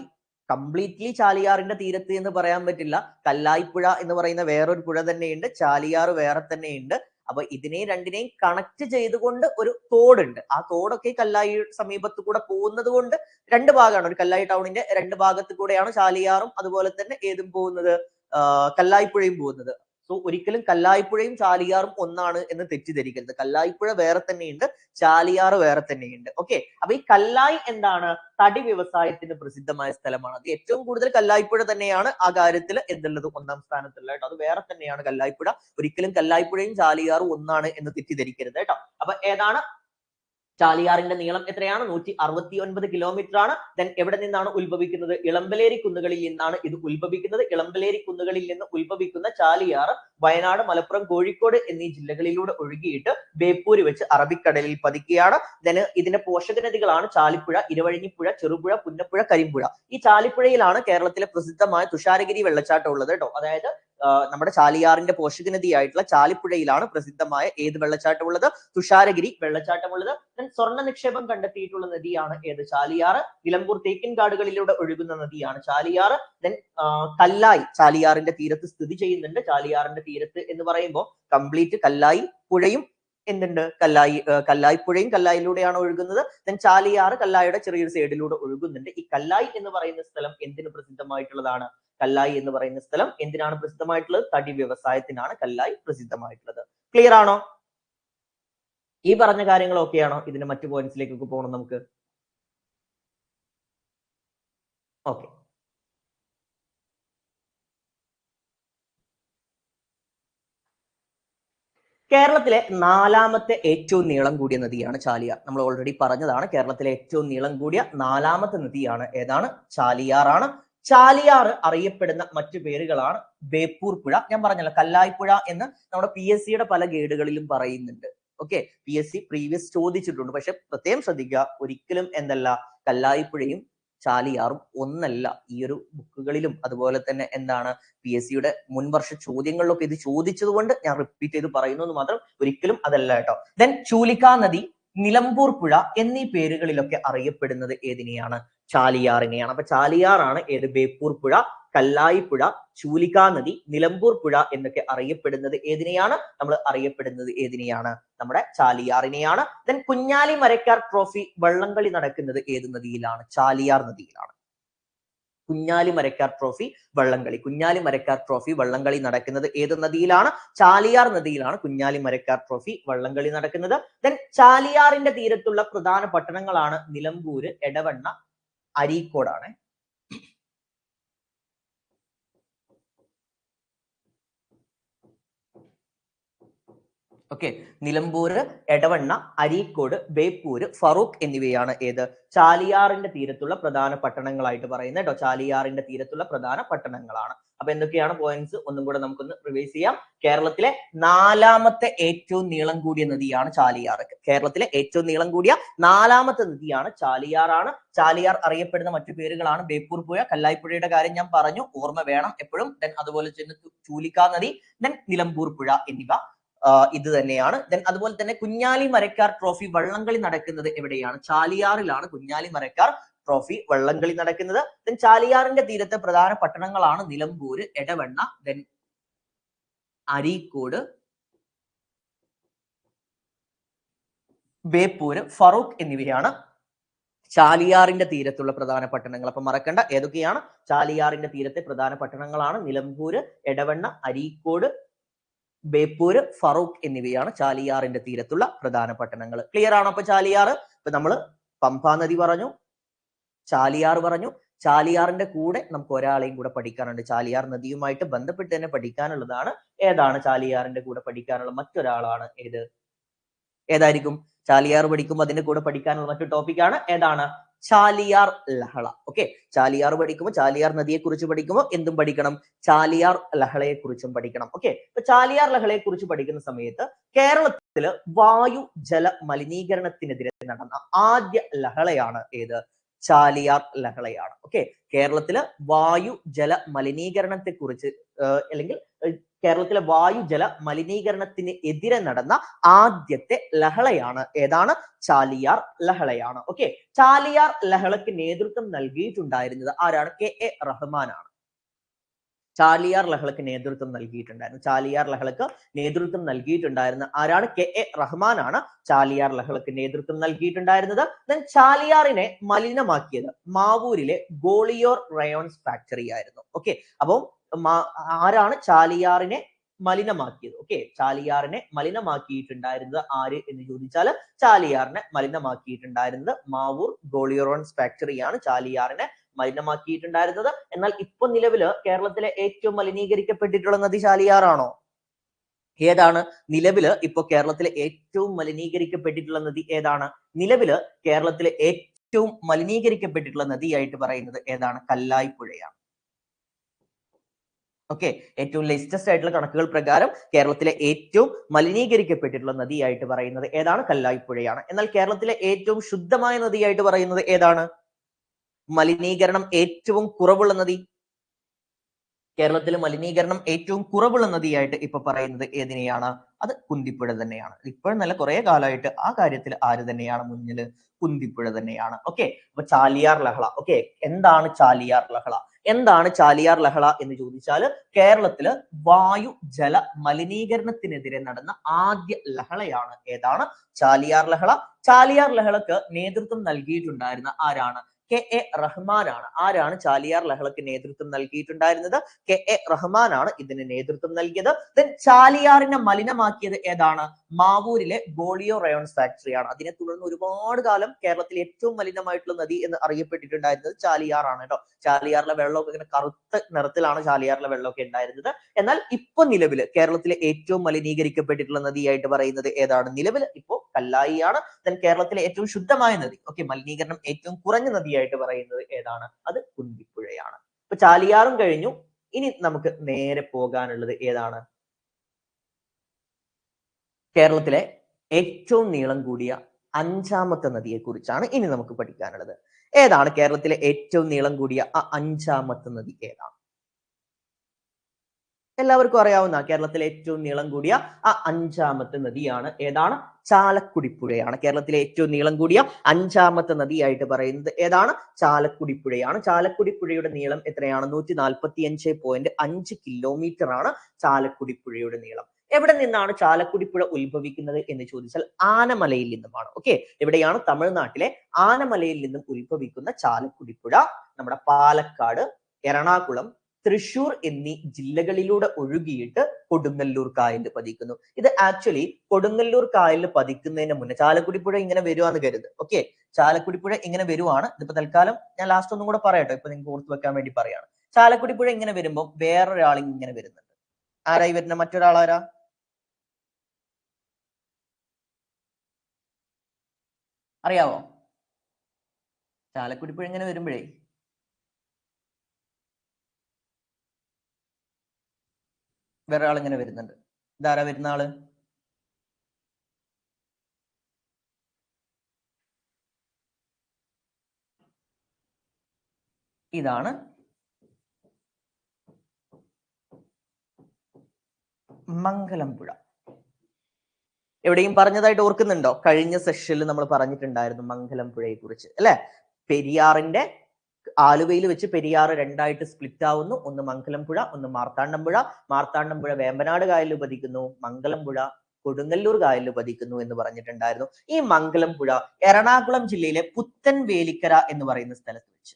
കംപ്ലീറ്റ്ലി ചാലിയാറിന്റെ തീരത്ത് എന്ന് പറയാൻ പറ്റില്ല. കല്ലായിപ്പുഴ എന്ന് പറയുന്ന വേറൊരു പുഴ തന്നെയുണ്ട്, ചാലിയാർ വേറെ തന്നെയുണ്ട്. അപ്പൊ രണ്ടിനെയും കണക്ട് ചെയ്തുകൊണ്ട് ഒരു തോടുണ്ട്. ആ തോടൊക്കെ കല്ലായി സമീപത്ത് കൂടെ പോകുന്നത് കൊണ്ട് രണ്ട് ഭാഗമാണ്. ഒരു കല്ലായി ടൗണിന്റെ രണ്ട് ഭാഗത്ത് കൂടെയാണ് ചാലിയാറും അതുപോലെ തന്നെ ഏതും പോകുന്നത്, കല്ലായിപ്പുഴയും പോകുന്നത്. സോ ഒരിക്കലും കല്ലായിപ്പുഴയും ചാലിയാറും ഒന്നാണ് എന്ന് തെറ്റിദ്ധരിക്കരുത്. കല്ലായിപ്പുഴ വേറെ തന്നെയുണ്ട്, ചാലിയാർ വേറെ തന്നെയുണ്ട്. ഓക്കെ, അപ്പൊ ഈ കല്ലായി എന്താണ്? തടി വ്യവസായത്തിന് പ്രസിദ്ധമായ സ്ഥലമാണ്. അത് ഏറ്റവും കൂടുതൽ കല്ലായിപ്പുഴ തന്നെയാണ് ആ കാര്യത്തിൽ എന്തുള്ളത്, 1ാം സ്ഥാനത്തുള്ള കേട്ടോ. അത് വേറെ തന്നെയാണ് കല്ലായിപ്പുഴ. ഒരിക്കലും കല്ലായിപ്പുഴയും ചാലിയാറും ഒന്നാണ് എന്ന് തെറ്റിദ്ധരിക്കരുത് കേട്ടോ. അപ്പൊ ഏതാണ്? ചാലിയാറിന്റെ നീളം എത്രയാണ്? 169 കിലോമീറ്റർ ആണ്. ദെൻ എവിടെ നിന്നാണ് ഉത്ഭവിക്കുന്നത്? ഇളമ്പലേരി കുന്നുകളിൽ നിന്നാണ് ഇത് ഉത്ഭവിക്കുന്നത്. ഇളമ്പലേരി കുന്നുകളിൽ നിന്ന് ഉത്ഭവിക്കുന്ന ചാലിയാർ വയനാട്, മലപ്പുറം, കോഴിക്കോട് എന്നീ ജില്ലകളിലൂടെ ഒഴുകിയിട്ട് ബേപ്പൂര് വെച്ച് അറബിക്കടലിൽ പതിക്കുകയാണ്. ദെൻ ഇതിന്റെ പോഷക നദികളാണ് ചാലിപ്പുഴ, ഇരവഴിഞ്ഞിപ്പുഴ, ചെറുപുഴ, പുന്നപ്പുഴ, കരിമ്പുഴ. ഈ ചാലിപ്പുഴയിലാണ് കേരളത്തിലെ പ്രസിദ്ധമായ തുഷാരഗിരി വെള്ളച്ചാട്ടം ഉള്ളത് കേട്ടോ. അതായത് നമ്മുടെ ചാലിയാറിന്റെ പോഷക നദിയായിട്ടുള്ള ചാലിപ്പുഴയിലാണ് പ്രസിദ്ധമായ ഏത് വെള്ളച്ചാട്ടം ഉള്ളത്? തുഷാരഗിരി വെള്ളച്ചാട്ടം ഉള്ളത്. സ്വർണ്ണ നിക്ഷേപം കണ്ടെത്തിയിട്ടുള്ള നദിയാണ് ഏത്? ചാലിയാർ. നിലമ്പൂർ തേക്കിൻ കാടുകളിലൂടെ ഒഴുകുന്ന നദിയാണ് ചാലിയാർ. ദെൻ കല്ലായി ചാലിയാറിന്റെ തീരത്ത് സ്ഥിതി ചെയ്യുന്നുണ്ട്. ചാലിയാറിന്റെ തീരത്ത് എന്ന് പറയുമ്പോൾ കംപ്ലീറ്റ് കല്ലായി പുഴയും എന്തുണ്ട്? കല്ലായിപ്പുഴയും കല്ലായിലൂടെയാണ് ഒഴുകുന്നത്. ദെൻ ചാലിയാർ കല്ലായിയുടെ ചെറിയൊരു സൈഡിലൂടെ ഒഴുകുന്നുണ്ട്. ഈ കല്ലായി എന്ന് പറയുന്ന സ്ഥലം എന്തിനു പ്രസിദ്ധമായിട്ടുള്ളതാണ്? കല്ലായി എന്ന് പറയുന്ന സ്ഥലം എന്തിനാണ് പ്രസിദ്ധമായിട്ടുള്ളത്? തടി വ്യവസായത്തിനാണ് കല്ലായി പ്രസിദ്ധമായിട്ടുള്ളത്. ക്ലിയർ ആണോ? ഈ പറഞ്ഞ കാര്യങ്ങൾ ഓക്കെയാണോ? ഇതിന്റെ മറ്റു പോയിന്റ്സിലേക്കൊക്കെ പോകണം നമുക്ക്. ഓക്കെ. കേരളത്തിലെ 4ാമത്തെ ഏറ്റവും നീളം കൂടിയ നദിയാണ് ചാലിയാർ. നമ്മൾ ഓൾറെഡി പറഞ്ഞതാണ്, കേരളത്തിലെ ഏറ്റവും നീളം കൂടിയ 4ാമത്തെ നദിയാണ് ഏതാണ്? ചാലിയാറാണ്. ചാലിയാർ അറിയപ്പെടുന്ന മറ്റു പേരുകളാണ് ബേപ്പൂർ പുഴ. ഞാൻ പറഞ്ഞല്ലോ കല്ലായിപ്പുഴ എന്ന് നമ്മുടെ PSCയുടെ പല ഗൈഡുകളിലും പറയുന്നുണ്ട്. ഓക്കെ, PSC പ്രീവിയസ് ചോദിച്ചിട്ടുണ്ട്. പക്ഷെ പ്രത്യേകം ശ്രദ്ധിക്കുക, ഒരിക്കലും എന്തല്ല കല്ലായിപ്പുഴയും ചാലിയാറും ഒന്നല്ല. ഈ ഒരു ബുക്കുകളിലും അതുപോലെ തന്നെ എന്താണ് PSCയുടെ മുൻവർഷ ചോദ്യങ്ങളിലൊക്കെ ഇത് ചോദിച്ചത് കൊണ്ട് ഞാൻ റിപ്പീറ്റ് ചെയ്ത് പറയുന്നു എന്ന് മാത്രം, ഒരിക്കലും അതല്ല കേട്ടോ. ദെൻ ചൂലിക്കാ നദി, നിലമ്പൂർ പുഴ എന്നീ പേരുകളിലൊക്കെ അറിയപ്പെടുന്നത് ഏതിനെയാണ്? ചാലിയാറിനെയാണ്. അപ്പൊ ചാലിയാറാണ് ഏത്? ബേപ്പൂർ പുഴ, കല്ലായിപ്പുഴ, ചൂലിക്കാ നദി, നിലമ്പൂർ പുഴ എന്നൊക്കെ അറിയപ്പെടുന്നത് ഏതിനെയാണ്? നമ്മൾ അറിയപ്പെടുന്നത് ഏതിനെയാണ്? നമ്മുടെ ചാലിയാറിനെയാണ്. ദെൻ കുഞ്ഞാലി മരക്കാർ ട്രോഫി വള്ളംകളി നടക്കുന്നത് ഏത് നദിയിലാണ്? ചാലിയാർ നദിയിലാണ്. കുഞ്ഞാലി മരക്കാർ ട്രോഫി വള്ളംകളി, കുഞ്ഞാലി മരക്കാർ ട്രോഫി വള്ളംകളി നടക്കുന്നത് ഏത് നദിയിലാണ്? ചാലിയാർ നദിയിലാണ് കുഞ്ഞാലി മരക്കാർ ട്രോഫി വള്ളംകളി നടക്കുന്നത്. ദെൻ ചാലിയാറിന്റെ തീരത്തുള്ള പ്രധാന പട്ടണങ്ങളാണ് നിലമ്പൂര്, എടവണ്ണ, അരീക്കോടാണ്. ഓക്കെ, നിലമ്പൂര്, എടവണ്ണ, അരീക്കോട്, ബേപ്പൂര്, ഫറൂഖ് എന്നിവയാണ് ഏത്? ചാലിയാറിന്റെ തീരത്തുള്ള പ്രധാന പട്ടണങ്ങളായിട്ട് പറയുന്നത് കേട്ടോ. ചാലിയാറിന്റെ തീരത്തുള്ള പ്രധാന പട്ടണങ്ങളാണ്. അപ്പൊ എന്തൊക്കെയാണ് പോയിന്റ്സ്? ഒന്നും കൂടെ നമുക്കൊന്ന് റിവൈസ് ചെയ്യാം. കേരളത്തിലെ 4ാമത്തെ ഏറ്റവും നീളം കൂടിയ നദിയാണ് ചാലിയാർ. കേരളത്തിലെ ഏറ്റവും നീളം കൂടിയ 4ാമത്തെ നദിയാണ് ചാലിയാറാണ്. ചാലിയാർ അറിയപ്പെടുന്ന മറ്റു പേരുകളാണ് ബേപ്പൂർ പുഴ, കല്ലായിപ്പുഴയുടെ കാര്യം ഞാൻ പറഞ്ഞു, ഓർമ്മ വേണം എപ്പോഴും. ദെൻ അതുപോലെ തന്നെ ചൂലിക്കാ നദി, ദെൻ നിലമ്പൂർ പുഴ എന്നിവ ഇത് തന്നെയാണ്. ദെൻ അതുപോലെ തന്നെ കുഞ്ഞാലി മരക്കാർ ട്രോഫി വള്ളംകളി നടക്കുന്നത് എവിടെയാണ്? ചാലിയാറിലാണ് കുഞ്ഞാലി മരക്കാർ ട്രോഫി വള്ളംകളി നടക്കുന്നത്. ദെൻ ചാലിയാറിന്റെ തീരത്തെ പ്രധാന പട്ടണങ്ങളാണ് നിലമ്പൂര്, എടവണ്ണ, ദെൻ അരീക്കോട്, ബേപ്പൂര്, ഫറൂഖ് എന്നിവയാണ് ചാലിയാറിന്റെ തീരത്തുള്ള പ്രധാന പട്ടണങ്ങൾ. അപ്പൊ മറക്കണ്ട, ഏതൊക്കെയാണ്? ചാലിയാറിന്റെ തീരത്തെ പ്രധാന പട്ടണങ്ങളാണ് നിലമ്പൂര്, എടവണ്ണ, അരീക്കോട്, ബേപ്പൂര്, ഫറൂഖ് എന്നിവയാണ് ചാലിയാറിന്റെ തീരത്തുള്ള പ്രധാന പട്ടണങ്ങൾ. ക്ലിയർ ആണോ? അപ്പൊ ചാലിയാർ, ഇപ്പൊ നമ്മള് പമ്പാ നദി പറഞ്ഞു, ചാലിയാർ പറഞ്ഞു. ചാലിയാറിന്റെ കൂടെ നമുക്ക് ഒരാളെയും കൂടെ പഠിക്കാനുണ്ട്. ചാലിയാർ നദിയുമായിട്ട് ബന്ധപ്പെട്ട് തന്നെ പഠിക്കാനുള്ളതാണ്. ഏതാണ് ചാലിയാറിന്റെ കൂടെ പഠിക്കാനുള്ള മറ്റൊരാളാണ്? ഏതായിരിക്കും? ചാലിയാർ പഠിക്കുമ്പോൾ അതിന്റെ കൂടെ പഠിക്കാനുള്ള മറ്റൊരു ടോപ്പിക്കാണ് ഏതാണ്? ചാലിയാർ ലഹള. ഓക്കെ, ചാലിയാർ പഠിക്കുമ്പോൾ, ചാലിയാർ നദിയെ കുറിച്ച് പഠിക്കുമ്പോൾ എന്തും പഠിക്കണം? ചാലിയാർ ലഹളയെ കുറിച്ചും പഠിക്കണം. ഓക്കെ, ഇപ്പൊ ചാലിയാർ ലഹളയെ കുറിച്ച് പഠിക്കുന്ന സമയത്ത് കേരളത്തില് വായു ജല മലിനീകരണത്തിനെതിരെ നടന്ന ആദ്യ ലഹളയാണ് ഏത്? ചാലിയാർ ലഹളയാണ്. ഓക്കെ, കേരളത്തില് വായു ജല മലിനീകരണത്തെ കുറിച്ച് അല്ലെങ്കിൽ കേരളത്തിലെ വായു ജല മലിനീകരണത്തിന് എതിരെ നടന്ന ആദ്യത്തെ ലഹളയാണ് ഏതാണ്? ചാലിയാർ ലഹളയാണ്. ഓക്കെ, ചാലിയാർ ലഹളയ്ക്ക് നേതൃത്വം നൽകിയിട്ടുണ്ടായിരുന്നത് ആരാണ്? KA റഹ്മാനാണ്. ചാലിയാർ ലഹളക്ക് നേതൃത്വം നൽകിയിട്ടുണ്ടായിരുന്നു. ചാലിയാർ ലഹളക്ക് നേതൃത്വം നൽകിയിട്ടുണ്ടായിരുന്ന ആരാണ്? KA റഹ്മാനാണ് ചാലിയാർ ലഹളക്ക് നേതൃത്വം നൽകിയിട്ടുണ്ടായിരുന്നത്. ദെൻ ചാലിയാറിനെ മലിനമാക്കിയത് മാവൂരിലെ ഗോളിയോർ റയോൺസ് ഫാക്ടറി ആയിരുന്നു. ഓക്കെ, അപ്പം ആരാണ് ചാലിയാറിനെ മലിനമാക്കിയത്? ഓക്കെ, ചാലിയാറിനെ മലിനമാക്കിയിട്ടുണ്ടായിരുന്നത് ആര് എന്ന് ചോദിച്ചാൽ ചാലിയാറിനെ മലിനമാക്കിയിട്ടുണ്ടായിരുന്നത് മാവൂർ ഗോളിയോറോൺസ് ഫാക്ടറിയാണ് ചാലിയാറിനെ മലിനമാക്കിയിട്ടുണ്ടായിരുന്നത്. എന്നാൽ ഇപ്പൊ നിലവില് കേരളത്തിലെ ഏറ്റവും മലിനീകരിക്കപ്പെട്ടിട്ടുള്ള നദി ചാലിയാറാണോ? ഏതാണ്? നിലവില് ഇപ്പൊ കേരളത്തിലെ ഏറ്റവും മലിനീകരിക്കപ്പെട്ടിട്ടുള്ള നദി ഏതാണ്? നിലവില് കേരളത്തിലെ ഏറ്റവും മലിനീകരിക്കപ്പെട്ടിട്ടുള്ള നദിയായിട്ട് പറയുന്നത് ഏതാണ്? കല്ലായിപ്പുഴയാണ്. ഓക്കെ, ഏറ്റവും ലേറ്റസ്റ്റ് ആയിട്ടുള്ള കണക്കുകൾ പ്രകാരം കേരളത്തിലെ ഏറ്റവും മലിനീകരിക്കപ്പെട്ടിട്ടുള്ള നദിയായിട്ട് പറയുന്നത് ഏതാണ്? കല്ലായിപ്പുഴയാണ്. എന്നാൽ കേരളത്തിലെ ഏറ്റവും ശുദ്ധമായ നദിയായിട്ട് പറയുന്നത് ഏതാണ്? മലിനീകരണം ഏറ്റവും കുറവുള്ള നദി, കേരളത്തിൽ മലിനീകരണം ഏറ്റവും കുറവുള്ള നദിയായിട്ട് ഇപ്പൊ പറയുന്നത് ഏതിനെയാണ്? അത് കുന്തിപ്പുഴ തന്നെയാണ്. ഇപ്പോഴും നല്ല കുറെ കാലമായിട്ട് ആ കാര്യത്തിൽ ആര് തന്നെയാണ് മുന്നിൽ? കുന്തിപ്പുഴ തന്നെയാണ്. ഓക്കെ, അപ്പൊ ചാലിയാർ ലഹള. ഓക്കെ, എന്താണ് ചാലിയാർ ലഹള? എന്താണ് ചാലിയാർ ലഹള എന്ന് ചോദിച്ചാൽ കേരളത്തില് വായു ജല മലിനീകരണത്തിനെതിരെ നടന്ന ആദ്യ ലഹളയാണ് ഏതാണ്? ചാലിയാർ ലഹള. ചാലിയാർ ലഹളക്ക് നേതൃത്വം നൽകിയിട്ടുണ്ടായിരുന്ന ആരാണ്? KA റഹ്മാനാണ്. ആരാണ് ചാലിയാർ ലഹളക്ക് നേതൃത്വം നൽകിയിട്ടുണ്ടായിരുന്നത്? KA റഹ്മാനാണ് ഇതിന് നേതൃത്വം നൽകിയത്. ദെൻ ചാലിയാറിനെ മലിനമാക്കിയത് ഏതാണ്? മാവൂരിലെ ഗോളിയോ റയോൺസ് ഫാക്ടറിയാണ്. അതിനെ തുടർന്ന് ഒരുപാട് കാലം കേരളത്തിലെ ഏറ്റവും മലിനമായിട്ടുള്ള നദി എന്ന് അറിയപ്പെട്ടിട്ടുണ്ടായിരുന്നത് ചാലിയാറാണ് കേട്ടോ. ചാലിയാറിലെ വെള്ളമൊക്കെ ഇങ്ങനെ കറുത്ത നിറത്തിലാണ് ചാലിയാറിലെ വെള്ളമൊക്കെ ഉണ്ടായിരുന്നത്. എന്നാൽ ഇപ്പൊ നിലവിൽ കേരളത്തിലെ ഏറ്റവും മലിനീകരിക്കപ്പെട്ടിട്ടുള്ള നദിയായിട്ട് പറയുന്നത് ഏതാണ്? നിലവിൽ ഇപ്പോ കല്ലായിയാണ്. ദെൻ കേരളത്തിലെ ഏറ്റവും ശുദ്ധമായ നദി, ഓക്കെ, മലിനീകരണം ഏറ്റവും കുറഞ്ഞ നദിയായിട്ട് പറയുന്നത് ഏതാണ്? അത് കുന്തിപ്പുഴയാണ്. ഇപ്പൊ ചാലിയാറും കഴിഞ്ഞു. ഇനി നമുക്ക് നേരെ പോകാനുള്ളത് ഏതാണ്? കേരളത്തിലെ ഏറ്റവും നീളം കൂടിയ 5ാമത്തെ നദിയെ കുറിച്ചാണ് ഇനി നമുക്ക് പഠിക്കാനുള്ളത്. ഏതാണ് കേരളത്തിലെ ഏറ്റവും നീളം കൂടിയ ആ 5ാമത്തെ നദി ഏതാണ്? എല്ലാവർക്കും അറിയാവുന്ന കേരളത്തിലെ ഏറ്റവും നീളം കൂടിയ ആ 5ാമത്തെ നദിയാണ് ഏതാണ്? ചാലക്കുടിപ്പുഴയാണ്. കേരളത്തിലെ ഏറ്റവും നീളം കൂടിയ 5ാമത്തെ നദിയായിട്ട് പറയുന്നത് ഏതാണ്? ചാലക്കുടിപ്പുഴയാണ്. ചാലക്കുടിപ്പുഴയുടെ നീളം എത്രയാണ്? 145.5 കിലോമീറ്റർ ആണ് ചാലക്കുടിപ്പുഴയുടെ നീളം. എവിടെ നിന്നാണ് ചാലക്കുടിപ്പുഴ ഉത്ഭവിക്കുന്നത് എന്ന് ചോദിച്ചാൽ ആനമലയിൽ നിന്നുമാണ്. ഓക്കെ, എവിടെയാണ്? തമിഴ്നാട്ടിലെ ആനമലയിൽ നിന്നും ഉത്ഭവിക്കുന്ന ചാലക്കുടിപ്പുഴ നമ്മുടെ പാലക്കാട്, എറണാകുളം, തൃശൂർ എന്നീ ജില്ലകളിലൂടെ ഒഴുകിയിട്ട് കൊടുങ്ങല്ലൂർ കായലിൽ പതിക്കുന്നു. ഇത് ആക്ച്വലി കൊടുങ്ങല്ലൂർ കായലിൽ പതിക്കുന്നതിന് മുന്നേ ചാലക്കുടിപ്പുഴ ഇങ്ങനെ വരുവാന്ന് കരുത്. ഓക്കെ, ചാലക്കുടിപ്പുഴ ഇങ്ങനെ വരുവാണ്. ഇതിപ്പോ തൽക്കാലം ഞാൻ ലാസ്റ്റ് ഒന്നും കൂടെ പറയാട്ടോ, ഇപ്പൊ നിങ്ങൾക്ക് ഓർത്ത് വെക്കാൻ വേണ്ടി പറയാണ്. ചാലക്കുടിപ്പുഴ ഇങ്ങനെ വരുമ്പോൾ വേറൊരാൾ ഇങ്ങനെ വരുന്നുണ്ട്. ആരായി വരുന്ന? മറ്റൊരാളാരാ? അറിയാവോ? ചാലക്കുടിപ്പുഴ ഇങ്ങനെ വരുമ്പോഴേ വേറെ ആൾ ഇങ്ങനെ വരുന്നുണ്ട്. ഇതാരാ വരുന്ന ആള്? ഇതാണ് മംഗലംപുഴ. എവിടെയും പറഞ്ഞതായിട്ട് ഓർക്കുന്നുണ്ടോ? കഴിഞ്ഞ സെഷനിൽ നമ്മൾ പറഞ്ഞിട്ടുണ്ടായിരുന്നു മംഗലംപുഴയെ കുറിച്ച്, അല്ലെ? പെരിയാറിന്റെ ആലുവയിൽ വെച്ച് പെരിയാർ രണ്ടായിട്ട് സ്പ്ലിറ്റ് ആവുന്നു. ഒന്ന് മംഗലംപുഴ, ഒന്ന് മാർത്താണ്ഡംപുഴ. മാർത്താണ്ഡംപുഴ വേമ്പനാട് കായലിൽ പതിക്കുന്നു. മംഗലംപുഴ കൊടുങ്ങല്ലൂർ കായലിൽ പതിക്കുന്നു എന്ന് പറഞ്ഞിട്ടുണ്ടായിരുന്നു. ഈ മംഗലംപുഴ എറണാകുളം ജില്ലയിലെ പുത്തൻവേലിക്കര എന്ന് പറയുന്ന സ്ഥലത്ത് വെച്ച്,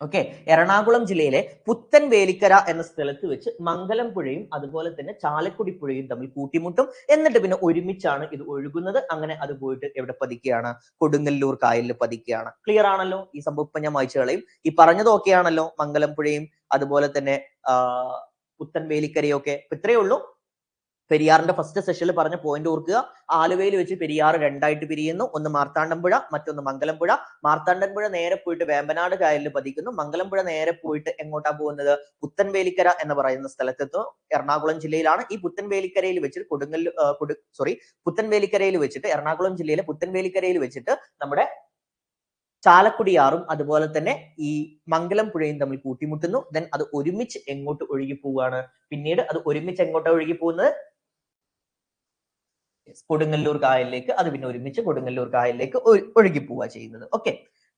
ഓക്കെ, എറണാകുളം ജില്ലയിലെ പുത്തൻവേലിക്കര എന്ന സ്ഥലത്ത് വെച്ച് മംഗലംപുഴയും അതുപോലെ തന്നെ ചാലക്കുടിപ്പുഴയും തമ്മിൽ കൂട്ടിമുട്ടും. എന്നിട്ട് പിന്നെ ഒരുമിച്ചാണ് ഇത് ഒഴുകുന്നത്. അങ്ങനെ അത് പോയിട്ട് എവിടെ പതിക്കുകയാണ്? കൊടുങ്ങല്ലൂർ കായലിൽ പതിക്കുകയാണ്. ക്ലിയർ ആണല്ലോ? ഈ സംഭവം ഇപ്പൊ ഞാൻ വായിച്ചു കളയും. ഈ പറഞ്ഞത് ഓക്കെയാണല്ലോ? മംഗലംപുഴയും അതുപോലെ തന്നെ പുത്തൻവേലിക്കരയും ഒക്കെ. ഇത്രയേ ഉള്ളൂ. പെരിയാറിന്റെ ഫസ്റ്റ് സെഷനിൽ പറഞ്ഞ പോയിന്റ് ഓർക്കുക. ആലുവയിൽ വെച്ച് പെരിയാർ രണ്ടായിട്ട് പിരിയുന്നു. ഒന്ന് മാർത്താണ്ഡംപുഴ, മറ്റൊന്ന് മംഗലംപുഴ. മാർത്താണ്ഡംപുഴ നേരെ പോയിട്ട് വേമ്പനാട് കായലിൽ പതിക്കുന്നു. മംഗലംപുഴ നേരെ പോയിട്ട് എങ്ങോട്ടാ പോകുന്നത്? പുത്തൻവേലിക്കര എന്ന് പറയുന്ന സ്ഥലത്തെത്തും. എറണാകുളം ജില്ലയിലാണ്. ഈ പുത്തൻവേലിക്കരയിൽ വെച്ചിട്ട് പുത്തൻവേലിക്കരയിൽ വെച്ചിട്ട് എറണാകുളം ജില്ലയിലെ പുത്തൻവേലിക്കരയിൽ വെച്ചിട്ട് നമ്മുടെ ചാലക്കുടിയാറും അതുപോലെ തന്നെ ഈ മംഗലംപുഴയും തമ്മിൽ കൂട്ടിമുട്ടുന്നു. ദെൻ അത് ഒരുമിച്ച് എങ്ങോട്ട് ഒഴുകി പോവുകയാണ്? പിന്നീട് അത് ഒരുമിച്ച് എങ്ങോട്ടാണ് ഒഴുകി പോകുന്നത്? കൊടുങ്ങല്ലൂർ കായലിലേക്ക്. അത് പിന്നെ ഒരുമിച്ച് കൊടുങ്ങല്ലൂർ കായലിലേക്ക് ഒഴുകി പോവുക ചെയ്യുന്നത്. ഓക്കെ,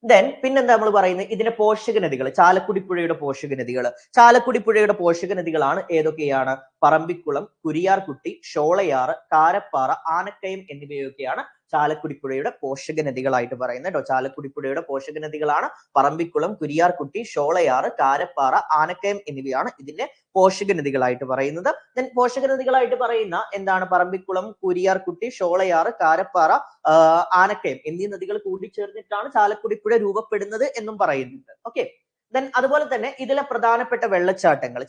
ദെൻ പിന്നെന്താ നമ്മൾ പറയുന്നത്? ഇതിന്റെ പോഷക നദികൾ, ചാലക്കുടിപ്പുഴയുടെ പോഷക നദികൾ. ചാലക്കുടിപ്പുഴയുടെ പോഷക നദികളാണ് ഏതൊക്കെയാണ്? പറമ്പിക്കുളം, കുരിയാർകുട്ടി, ഷോളയാറ്, കാരപ്പാറ, ആനക്കയം എന്നിവയൊക്കെയാണ് ചാലക്കുടിപ്പുഴയുടെ പോഷക നദികളായിട്ട് പറയുന്നത് കേട്ടോ. ചാലക്കുടിപ്പുഴയുടെ പോഷക നദികളാണ് പറമ്പിക്കുളം, കുരിയാർകുട്ടി, ഷോളയാറ്, കാരപ്പാറ, ആനക്കയം എന്നിവയാണ് ഇതിന്റെ പോഷക നദികളായിട്ട് പറയുന്നത്. ദെൻ പോഷക നദികളായിട്ട് പറയുന്ന എന്താണ്? പറമ്പിക്കുളം, കുരിയാർകുട്ടി, ഷോളയാറ്, കാരപ്പാറ, ആനക്കയം എന്നീ നദികൾ കൂടിച്ചേർന്നിട്ടാണ് ചാലക്കുടിപ്പുഴ രൂപപ്പെടുന്നത് എന്നും പറയുന്നുണ്ട്. ഓക്കെ, ദെൻ അതുപോലെ തന്നെ ഇതിലെ പ്രധാനപ്പെട്ട വെള്ളച്ചാട്ടങ്ങൾ,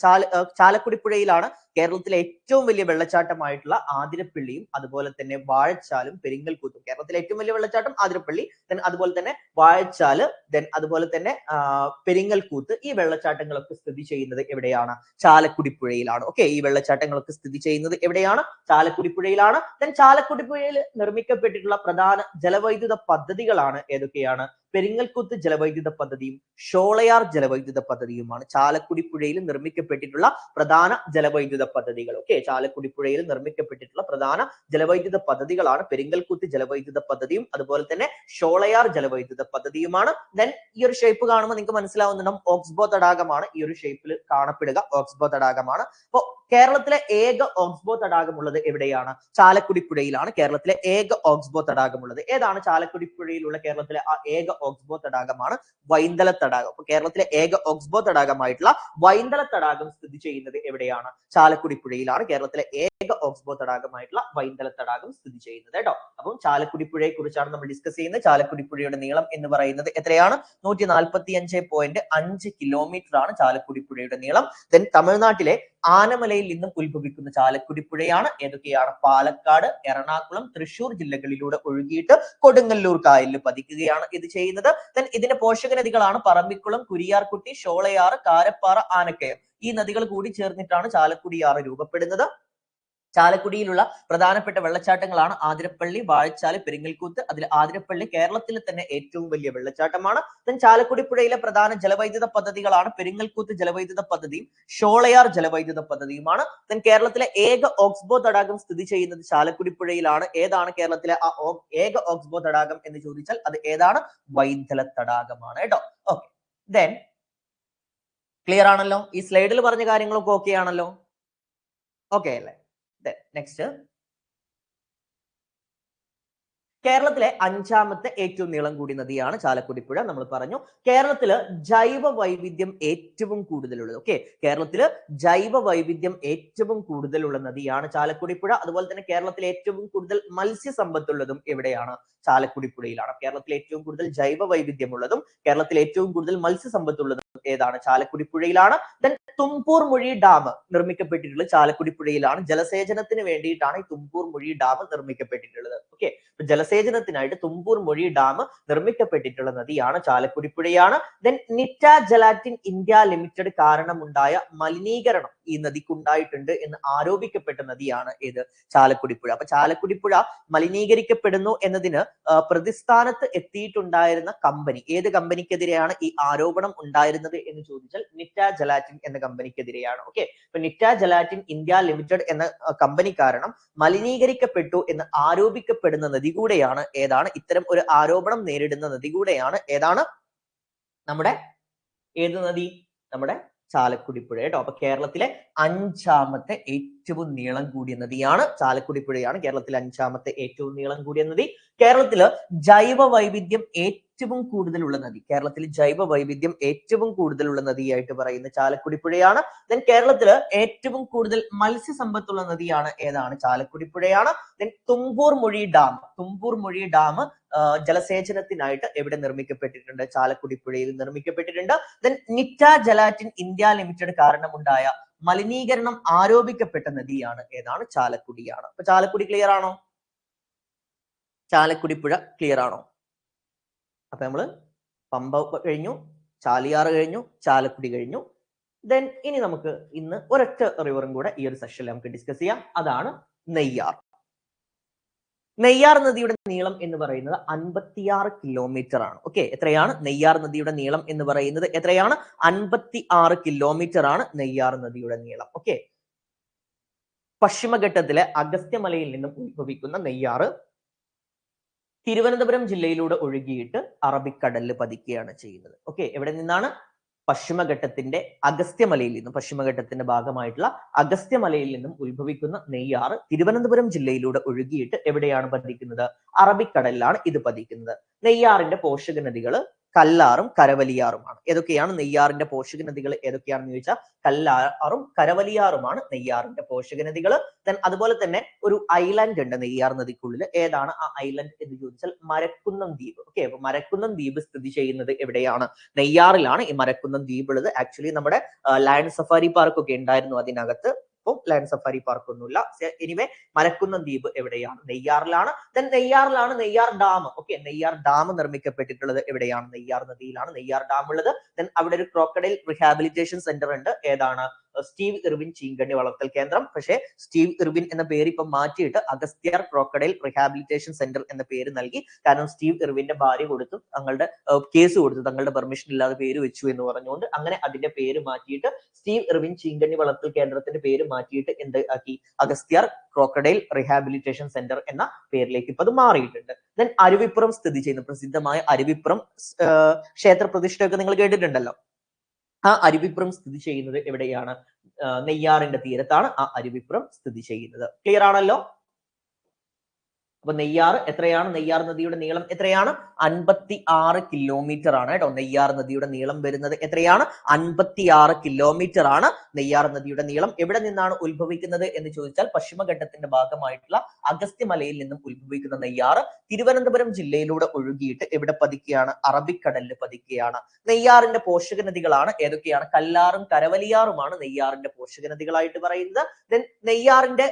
ചാലക്കുടിപ്പുഴയിലാണ് കേരളത്തിലെ ഏറ്റവും വലിയ വെള്ളച്ചാട്ടമായിട്ടുള്ള ആതിരപ്പള്ളിയും അതുപോലെ തന്നെ വാഴച്ചാലും പെരിങ്ങൽകൂത്തും. കേരളത്തിലെ ഏറ്റവും വലിയ വെള്ളച്ചാട്ടം ആതിരപ്പള്ളി, ദെൻ അതുപോലെ തന്നെ വാഴച്ചാല്, ദെൻ അതുപോലെ തന്നെ പെരിങ്ങൽകൂത്ത്. ഈ വെള്ളച്ചാട്ടങ്ങളൊക്കെ സ്ഥിതി ചെയ്യുന്നത് എവിടെയാണ്? ചാലക്കുടിപ്പുഴയിലാണ്. ഓക്കെ, ഈ വെള്ളച്ചാട്ടങ്ങളൊക്കെ സ്ഥിതി ചെയ്യുന്നത് എവിടെയാണ്? ചാലക്കുടിപ്പുഴയിലാണ്. ദെൻ ചാലക്കുടിപ്പുഴയിൽ നിർമ്മിക്കപ്പെട്ടിട്ടുള്ള പ്രധാന ജലവൈദ്യുത പദ്ധതികളാണ് ഏതൊക്കെയാണ്? പെരിങ്ങൽകുത്ത് ജലവൈദ്യുത പദ്ധതിയും ഷോളയാർ ജലവൈദ്യുത പദ്ധതിയുമാണ് ചാലക്കുടിപ്പുഴയിൽ നിർമ്മിക്കപ്പെട്ടിട്ടുള്ള പ്രധാന ജലവൈദ്യുത പദ്ധതികൾ. ഓക്കെ, ചാലക്കുടിപ്പുഴയിൽ നിർമ്മിക്കപ്പെട്ടിട്ടുള്ള പ്രധാന ജലവൈദ്യുത പദ്ധതികളാണ് പെരിങ്ങൽകുത്ത് ജലവൈദ്യുത പദ്ധതിയും അതുപോലെ തന്നെ ഷോളയാർ ജലവൈദ്യുത പദ്ധതിയുമാണ്. ദെൻ ഈ ഒരു ഷേപ്പ് കാണുമ്പോൾ നിങ്ങൾക്ക് മനസ്സിലാവുന്നുണ്ടാവും, ഓക്സ്ബോ തടാകമാണ് ഈ ഒരു ഷേപ്പിൽ കാണപ്പെടുക. ഓക്സ്ബോ തടാകമാണ്. അപ്പോൾ കേരളത്തിലെ ഏക ഓക്സ്ബോ തടാകമുള്ളത് എവിടെയാണ്? ചാലക്കുടി പുഴയിലാണ് കേരളത്തിലെ ഏക ഓക്സ്ബോ തടാകമുള്ളത്. ഏതാണ് ചാലക്കുടി പുഴയിലുള്ള കേരളത്തിലെ ആ ഏക ഓക്സ്ബോ തടാകമാണ് വൈന്തല തടാകം. അപ്പൊ കേരളത്തിലെ ഏക ഓക്സ്ബോ തടാകമായിട്ടുള്ള വൈന്തല തടാകം സ്ഥിതി ചെയ്യുന്നത് എവിടെയാണ്? ചാലക്കുടി പുഴയിലാണ് കേരളത്തിലെ ഏക ഓക്സ്ബോ തടാകമായിട്ടുള്ള വൈന്തല തടാകം സ്ഥിതി ചെയ്യുന്നത് കേട്ടോ. അപ്പം ചാലക്കുടി പുഴയെ കുറിച്ചാണ് നമ്മൾ ഡിസ്കസ് ചെയ്യുന്നത്. ചാലക്കുടി പുഴയുടെ നീളം എന്ന് പറയുന്നത് എത്രയാണ്? 145.5 കിലോമീറ്റർ ആണ് ചാലക്കുടി പുഴയുടെ നീളം. ദെൻ തമിഴ്നാട്ടിലെ ആനമലയിൽ നിന്നും ഉത്ഭവിക്കുന്ന ചാലക്കുടി പുഴയാണ് ഏതൊക്കെയാണ്? പാലക്കാട്, എറണാകുളം, തൃശൂർ ജില്ലകളിലൂടെ ഒഴുകിയിട്ട് കൊടുങ്ങല്ലൂർ കായലിൽ പതിക്കുകയാണ് ഇത് ചെയ്യുന്നത്. ദെൻ ഇതിന്റെ പോഷക നദികളാണ് പറമ്പിക്കുളം, കുരിയാർകുട്ടി, ഷോളയാറ്, കാരപ്പാറ, ആനക്കയം. ഈ നദികൾ കൂടി ചേർന്നിട്ടാണ് ചാലക്കുടിയാറ് രൂപപ്പെടുന്നത്. ചാലക്കുടിയിലുള്ള പ്രധാനപ്പെട്ട വെള്ളച്ചാട്ടങ്ങളാണ് ആതിരപ്പള്ളി, വാഴച്ചാല്, പെരിങ്ങൽകൂത്ത്. അതിൽ ആതിരപ്പള്ളി കേരളത്തിലെ തന്നെ ഏറ്റവും വലിയ വെള്ളച്ചാട്ടമാണ്. ദെൻ ചാലക്കുടി പുഴയിലെ പ്രധാന ജലവൈദ്യുത പദ്ധതികളാണ് പെരിങ്ങൽകൂത്ത് ജലവൈദ്യുത പദ്ധതിയും ഷോളയാർ ജലവൈദ്യുത പദ്ധതിയുമാണ്. ദെൻ കേരളത്തിലെ ഏക ഓക്സ്ബോ തടാകം സ്ഥിതി ചെയ്യുന്നത് ചാലക്കുടി പുഴയിലാണ്. ഏതാണ് കേരളത്തിലെ ആ ഏക ഓക്സ്ബോ തടാകം എന്ന് ചോദിച്ചാൽ അത് ഏതാണ്? വൈന്തല തടാകമാണ് കേട്ടോ. ഓക്കെ, ദെൻ ക്ലിയർ ആണല്ലോ? ഈ സ്ലൈഡിൽ പറഞ്ഞ കാര്യങ്ങളൊക്കെ ഓക്കെ ആണല്ലോ? ഓക്കെ അല്ലേ? നെക്സ്റ്റ്, കേരളത്തിലെ 5ാമത്തെ ഏറ്റവും നീളം കൂടിയ നദിയാണ് ചാലക്കുടി പുഴ. നമ്മൾ പറഞ്ഞു കേരളത്തില് ജൈവ വൈവിധ്യം ഏറ്റവും കൂടുതലുള്ളത്. ഓക്കെ, കേരളത്തില് ജൈവ വൈവിധ്യം ഏറ്റവും കൂടുതലുള്ള നദിയാണ് ചാലക്കുടി പുഴ. അതുപോലെ തന്നെ കേരളത്തിലെ ഏറ്റവും കൂടുതൽ മത്സ്യസമ്പത്തുള്ളതും എവിടെയാണ്? ചാലക്കുടി പുഴയിലാണ്. കേരളത്തിലെ ഏറ്റവും കൂടുതൽ ജൈവ വൈവിധ്യമുള്ളതും കേരളത്തിലെ ഏറ്റവും കൂടുതൽ മത്സ്യസമ്പത്തുള്ളതും ഏതാണ്? ചാലക്കുടി പുഴയിലാണ്. ദെൻ തുമ്പൂർ മൊഴി ഡാം നിർമ്മിക്കപ്പെട്ടിട്ടുള്ളത് ചാലക്കുടി പുഴയിലാണ്. ജലസേചനത്തിന് വേണ്ടിയിട്ടാണ് ഈ തുമ്പൂർ മൊഴി ഡാം നിർമ്മിക്കപ്പെട്ടിട്ടുള്ളത്. ഓക്കെ, ജലസേചനത്തിനായിട്ട് തുമ്പൂർ മൊഴി ഡാം നിർമ്മിക്കപ്പെട്ടിട്ടുള്ള നദിയാണ് ചാലക്കുടി പുഴയാണ്. Then Nitta gelatin India limited കാരണമുണ്ടായ മലിനീകരണം ഈ നദിക്കുണ്ടായിട്ടുണ്ട് എന്ന് ആരോപിക്കപ്പെട്ട നദിയാണ് ഏത്? ചാലക്കുടി പുഴ. അപ്പൊ ചാലക്കുടി പുഴ മലിനീകരിക്കപ്പെടുന്നു എന്നതിന് പ്രതിസ്ഥാനത്ത് എത്തിയിട്ടുണ്ടായിരുന്ന കമ്പനി, ഏത് കമ്പനിക്കെതിരെയാണ് ഈ ആരോപണം ഉണ്ടായിരുന്നത് എന്ന് ചോദിച്ചാൽ നിറ്റ ജലാറ്റിൻ എന്ന കമ്പനിക്കെതിരെയാണ്. ഓക്കെ, അപ്പൊ നിറ്റ ജലാറ്റിൻ ഇന്ത്യ ലിമിറ്റഡ് എന്ന കമ്പനി കാരണം മലിനീകരിക്കപ്പെട്ടു എന്ന് ആരോപിക്കപ്പെടുന്ന നദി കൂടെയാണ് ഏതാണ്? ഇത്തരം ഒരു ആരോപണം നേരിടുന്ന നദി കൂടെയാണ് ഏതാണ്? നമ്മുടെ ഏത് നദി? നമ്മുടെ ചാലക്കുടി പുഴ കേട്ടോ. അപ്പൊ കേരളത്തിലെ 5ാമത്തെ ഏറ്റവും നീളം കൂടിയ നദിയാണ് ചാലക്കുടി പുഴയാണ്. കേരളത്തിലെ 5ാമത്തെ ഏറ്റവും നീളം കൂടിയ നദി. കേരളത്തില് ജൈവ വൈവിധ്യം ഏറ്റവും കൂടുതലുള്ള നദി, കേരളത്തിൽ ജൈവ വൈവിധ്യം ഏറ്റവും കൂടുതലുള്ള നദിയായിട്ട് പറയുന്ന ചാലക്കുടി പുഴയാണ്. ദെൻ കേരളത്തില് ഏറ്റവും കൂടുതൽ മത്സ്യസമ്പത്തുള്ള നദിയാണ് ഏതാണ്? ചാലക്കുടി പുഴയാണ്. ദെൻ തുമ്പൂർ മൊഴി ഡാം ജലസേചനത്തിനായിട്ട് എവിടെ നിർമ്മിക്കപ്പെട്ടിട്ടുണ്ട്? ചാലക്കുടി പുഴയിൽ നിർമ്മിക്കപ്പെട്ടിട്ടുണ്ട്. Then Nitta gelatin India limited കാരണമുണ്ടായ മലിനീകരണം ആരോപിക്കപ്പെട്ട നദിയാണ് ഏതാണ്? ചാലക്കുടിയാണ്. അപ്പൊ ചാലക്കുടി ക്ലിയർ ആണോ? ചാലക്കുടി പുഴ ക്ലിയർ ആണോ? അപ്പൊ നമ്മള് പമ്പ കഴിഞ്ഞു, ചാലിയാറ് കഴിഞ്ഞു, ചാലക്കുടി കഴിഞ്ഞു. ദെൻ ഇനി നമുക്ക് ഇന്ന് ഒരൊറ്റ റിവറും കൂടെ ഈ ഒരു സെഷനിൽ നമുക്ക് ഡിസ്കസ് ചെയ്യാം. അതാണ് നെയ്യാർ. നെയ്യാർ നദിയുടെ നീളം എന്ന് പറയുന്നത് 56 കിലോമീറ്റർ ആണ്. ഓക്കെ, എത്രയാണ്? നെയ്യാർ നദിയുടെ നീളം എന്ന് പറയുന്നത് എത്രയാണ്? 56 കിലോമീറ്റർ ആണ് നെയ്യാർ നദിയുടെ നീളം. ഓക്കെ, പശ്ചിമഘട്ടത്തിലെ അഗസ്ത്യമലയിൽ നിന്നും ഉത്ഭവിക്കുന്ന നെയ്യാറ് തിരുവനന്തപുരം ജില്ലയിലൂടെ ഒഴുകിയിട്ട് അറബിക്കടലിൽ പതിക്കുകയാണ് ചെയ്യുന്നത്. ഓക്കെ, എവിടെ നിന്നാണ്? പശ്ചിമഘട്ടത്തിന്റെ അഗസ്ത്യമലയിൽ നിന്നും, പശ്ചിമഘട്ടത്തിന്റെ ഭാഗമായിട്ടുള്ള അഗസ്ത്യമലയിൽ നിന്നും ഉത്ഭവിക്കുന്ന നെയ്യാറ് തിരുവനന്തപുരം ജില്ലയിലൂടെ ഒഴുകിയിട്ട് എവിടെയാണ് പതിക്കുന്നത്? അറബിക്കടലിലാണ് ഇത് പതിക്കുന്നത്. നെയ്യാറിന്റെ പോഷക നദികൾ കല്ലാറും കരവലിയാറുമാണ്. ഏതൊക്കെയാണ് നെയ്യാറിന്റെ പോഷക നദികൾ? ഏതൊക്കെയാണെന്ന് ചോദിച്ചാൽ കല്ലാറും കരവലിയാറുമാണ് നെയ്യാറിന്റെ പോഷക നദികൾ. ദെൻ അതുപോലെ തന്നെ ഒരു ഐലൻഡ് ഉണ്ട് നെയ്യാർ നദിക്കുള്ളിൽ. ഏതാണ് ആ ഐലൻഡ് എന്ന് ചോദിച്ചാൽ മരക്കുന്നം ദ്വീപ്. ഓക്കെ, അപ്പൊ മരക്കുന്നം ദ്വീപ് സ്ഥിതി ചെയ്യുന്നത് എവിടെയാണ്? നെയ്യാറിലാണ് ഈ മരക്കുന്നം ദ്വീപ് ഉള്ളത്. ആക്ച്വലി നമ്മുടെ ലയൺ സഫാരി പാർക്ക് ഒക്കെ ഉണ്ടായിരുന്നു അതിനകത്ത്. ഇപ്പം ലയൺ സഫാരി പാർക്ക് ഒന്നുമില്ല. എനിവേ മരക്കുന്നം ദ്വീപ് എവിടെയാണ്? നെയ്യാറിലാണ്. ദെൻ നെയ്യാറിലാണ് Neyyar dam. Okay, Neyyar dam നിർമ്മിക്കപ്പെട്ടിട്ടുള്ളത് എവിടെയാണ്? നെയ്യാർ നദിയിലാണ് നെയ്യാർ ഡാം ഉള്ളത്. ദെൻ അവിടെ ഒരു ക്രോക്കഡൈൽ റിഹാബിലിറ്റേഷൻ സെന്റർ ഉണ്ട്. ഏതാണ്? സ്റ്റീവ് ഇർവിൻ ചീങ്കണ്ണി വളർത്തൽ കേന്ദ്രം. പക്ഷേ സ്റ്റീവ് ഇർവിൻ എന്ന പേര് ഇപ്പം മാറ്റിയിട്ട് അഗസ്ത്യാർ ക്രോക്കഡൈൽ റിഹാബിലിറ്റേഷൻ സെന്റർ എന്ന പേര് നൽകി. കാരണം സ്റ്റീവ് ഇർവിന്റെ ഭാര്യ കൊടുത്തു, തങ്ങളുടെ കേസ് കൊടുത്തു, തങ്ങളുടെ പെർമിഷൻ ഇല്ലാതെ പേര് വെച്ചു എന്ന് പറഞ്ഞുകൊണ്ട് അങ്ങനെ അതിന്റെ പേര് മാറ്റിയിട്ട് സ്റ്റീവ് ഇർവിൻ ചീങ്കണ്ണി വളർത്തൽ കേന്ദ്രത്തിന്റെ പേര് മാറ്റിയിട്ട് എന്ത് ആക്കി? അഗസ്ത്യാർ ക്രോക്കഡൈൽ റിഹാബിലിറ്റേഷൻ സെന്റർ എന്ന പേരിലേക്ക് ഇപ്പൊ അത് മാറിയിട്ടുണ്ട്. ദെൻ അരുവിപ്പുറം സ്ഥിതി ചെയ്യുന്ന പ്രസിദ്ധമായ അരുവിപ്പുറം ക്ഷേത്ര പ്രതിഷ്ഠയൊക്കെ നിങ്ങൾ കേട്ടിട്ടുണ്ടല്ലോ. ആ അരുവിപ്പുറം സ്ഥിതി ചെയ്യുന്നത് എവിടെയാണ്? നെയ്യാറിന്റെ തീരത്താണ് ആ അരുവിപ്പുറം സ്ഥിതി ചെയ്യുന്നത്. ക്ലിയർ ആണല്ലോ? അപ്പൊ നെയ്യാർ എത്രയാണ്? നെയ്യാർ നദിയുടെ നീളം എത്രയാണ്? 56 കിലോമീറ്റർ ആണ് കേട്ടോ. നെയ്യാർ നദിയുടെ നീളം വരുന്നത് എത്രയാണ്? 56 കിലോമീറ്റർ ആണ് നെയ്യാർ നദിയുടെ നീളം. എവിടെ നിന്നാണ് ഉത്ഭവിക്കുന്നത് എന്ന് ചോദിച്ചാൽ പശ്ചിമഘട്ടത്തിന്റെ ഭാഗമായിട്ടുള്ള അഗസ്ത്യമലയിൽ നിന്നും ഉത്ഭവിക്കുന്ന നെയ്യാർ തിരുവനന്തപുരം ജില്ലയിലൂടെ ഒഴുകിയിട്ട് എവിടെ പതിക്കുകയാണ്? അറബിക്കടലിൽ പതിക്കുകയാണ്. നെയ്യാറിന്റെ പോഷക നദികളാണ് ഏതൊക്കെയാണ്? കല്ലാറും കരവലിയാറുമാണ് നെയ്യാറിന്റെ പോഷക നദികളായിട്ട് പറയുന്നത്. ദെൻ നെയ്യാറിന്റെ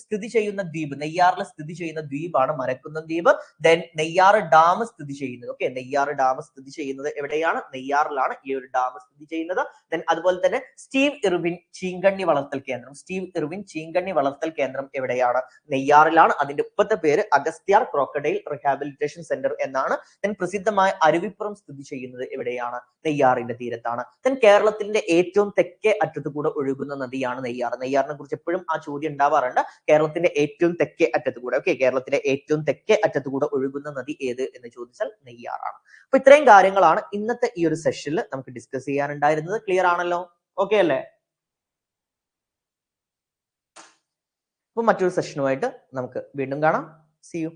സ്ഥിതി ചെയ്യുന്ന ദ്വീപ്, നെയ്യാറിൽ സ്ഥിതി ചെയ്യുന്ന ദ്വീപാണ് മരക്കുന്നം ദ്വീപ്. ദെൻ നെയ്യാർ ഡാം സ്ഥിതി ചെയ്യുന്നത്, ഓക്കെ, നെയ്യാർ ഡാം സ്ഥിതി ചെയ്യുന്നത് എവിടെയാണ്? നെയ്യാറിലാണ് ഈ ഒരു ഡാം സ്ഥിതി ചെയ്യുന്നത്. ദെൻ അതുപോലെ തന്നെ സ്റ്റീവ് ഇർവിൻ ചീങ്കണ്ണി വളർത്തൽ കേന്ദ്രം, സ്റ്റീവ് ഇർവിൻ ചീങ്കണ്ണി വളർത്തൽ കേന്ദ്രം എവിടെയാണ്? നെയ്യാറിലാണ്. അതിന്റെ ഇപ്പോഴത്തെ പേര് അഗസ്ത്യാർ ക്രോക്കഡൈൽ റിഹാബിലിറ്റേഷൻ സെന്റർ എന്നാണ്. ദെൻ പ്രസിദ്ധമായ അരുവിപ്പുറം സ്ഥിതി ചെയ്യുന്നത് എവിടെയാണ്? നെയ്യാറിന്റെ തീരത്താണ്. ദെൻ കേരളത്തിന്റെ ഏറ്റവും തെക്കേ അറ്റത്ത് കൂടെ ഒഴുകുന്ന നദിയാണ് നെയ്യാർ. നെയ്യാറിനെ കുറിച്ച് എപ്പോഴും ആ ചോദ്യം ഉണ്ടാവാറുണ്ട്. കേരളത്തിന്റെ ഏറ്റവും തെക്കേ അറ്റത്ത് കൂടെ, ഓക്കെ, കേരളത്തിന്റെ ഏറ്റവും തെക്കേ അറ്റത്ത് കൂടെ ഒഴുകുന്ന നദി ഏത് എന്ന് ചോദിച്ചാൽ നെയ്യാറാണ്. അപ്പൊ ഇത്രയും കാര്യങ്ങളാണ് ഇന്നത്തെ ഈ ഒരു സെഷനിൽ നമുക്ക് ഡിസ്കസ് ചെയ്യാനുണ്ടായിരുന്നത്. ക്ലിയർ ആണല്ലോ? ഓക്കെ അല്ലേ? അപ്പൊ മറ്റൊരു സെഷനുമായിട്ട് നമുക്ക് വീണ്ടും കാണാം. See U.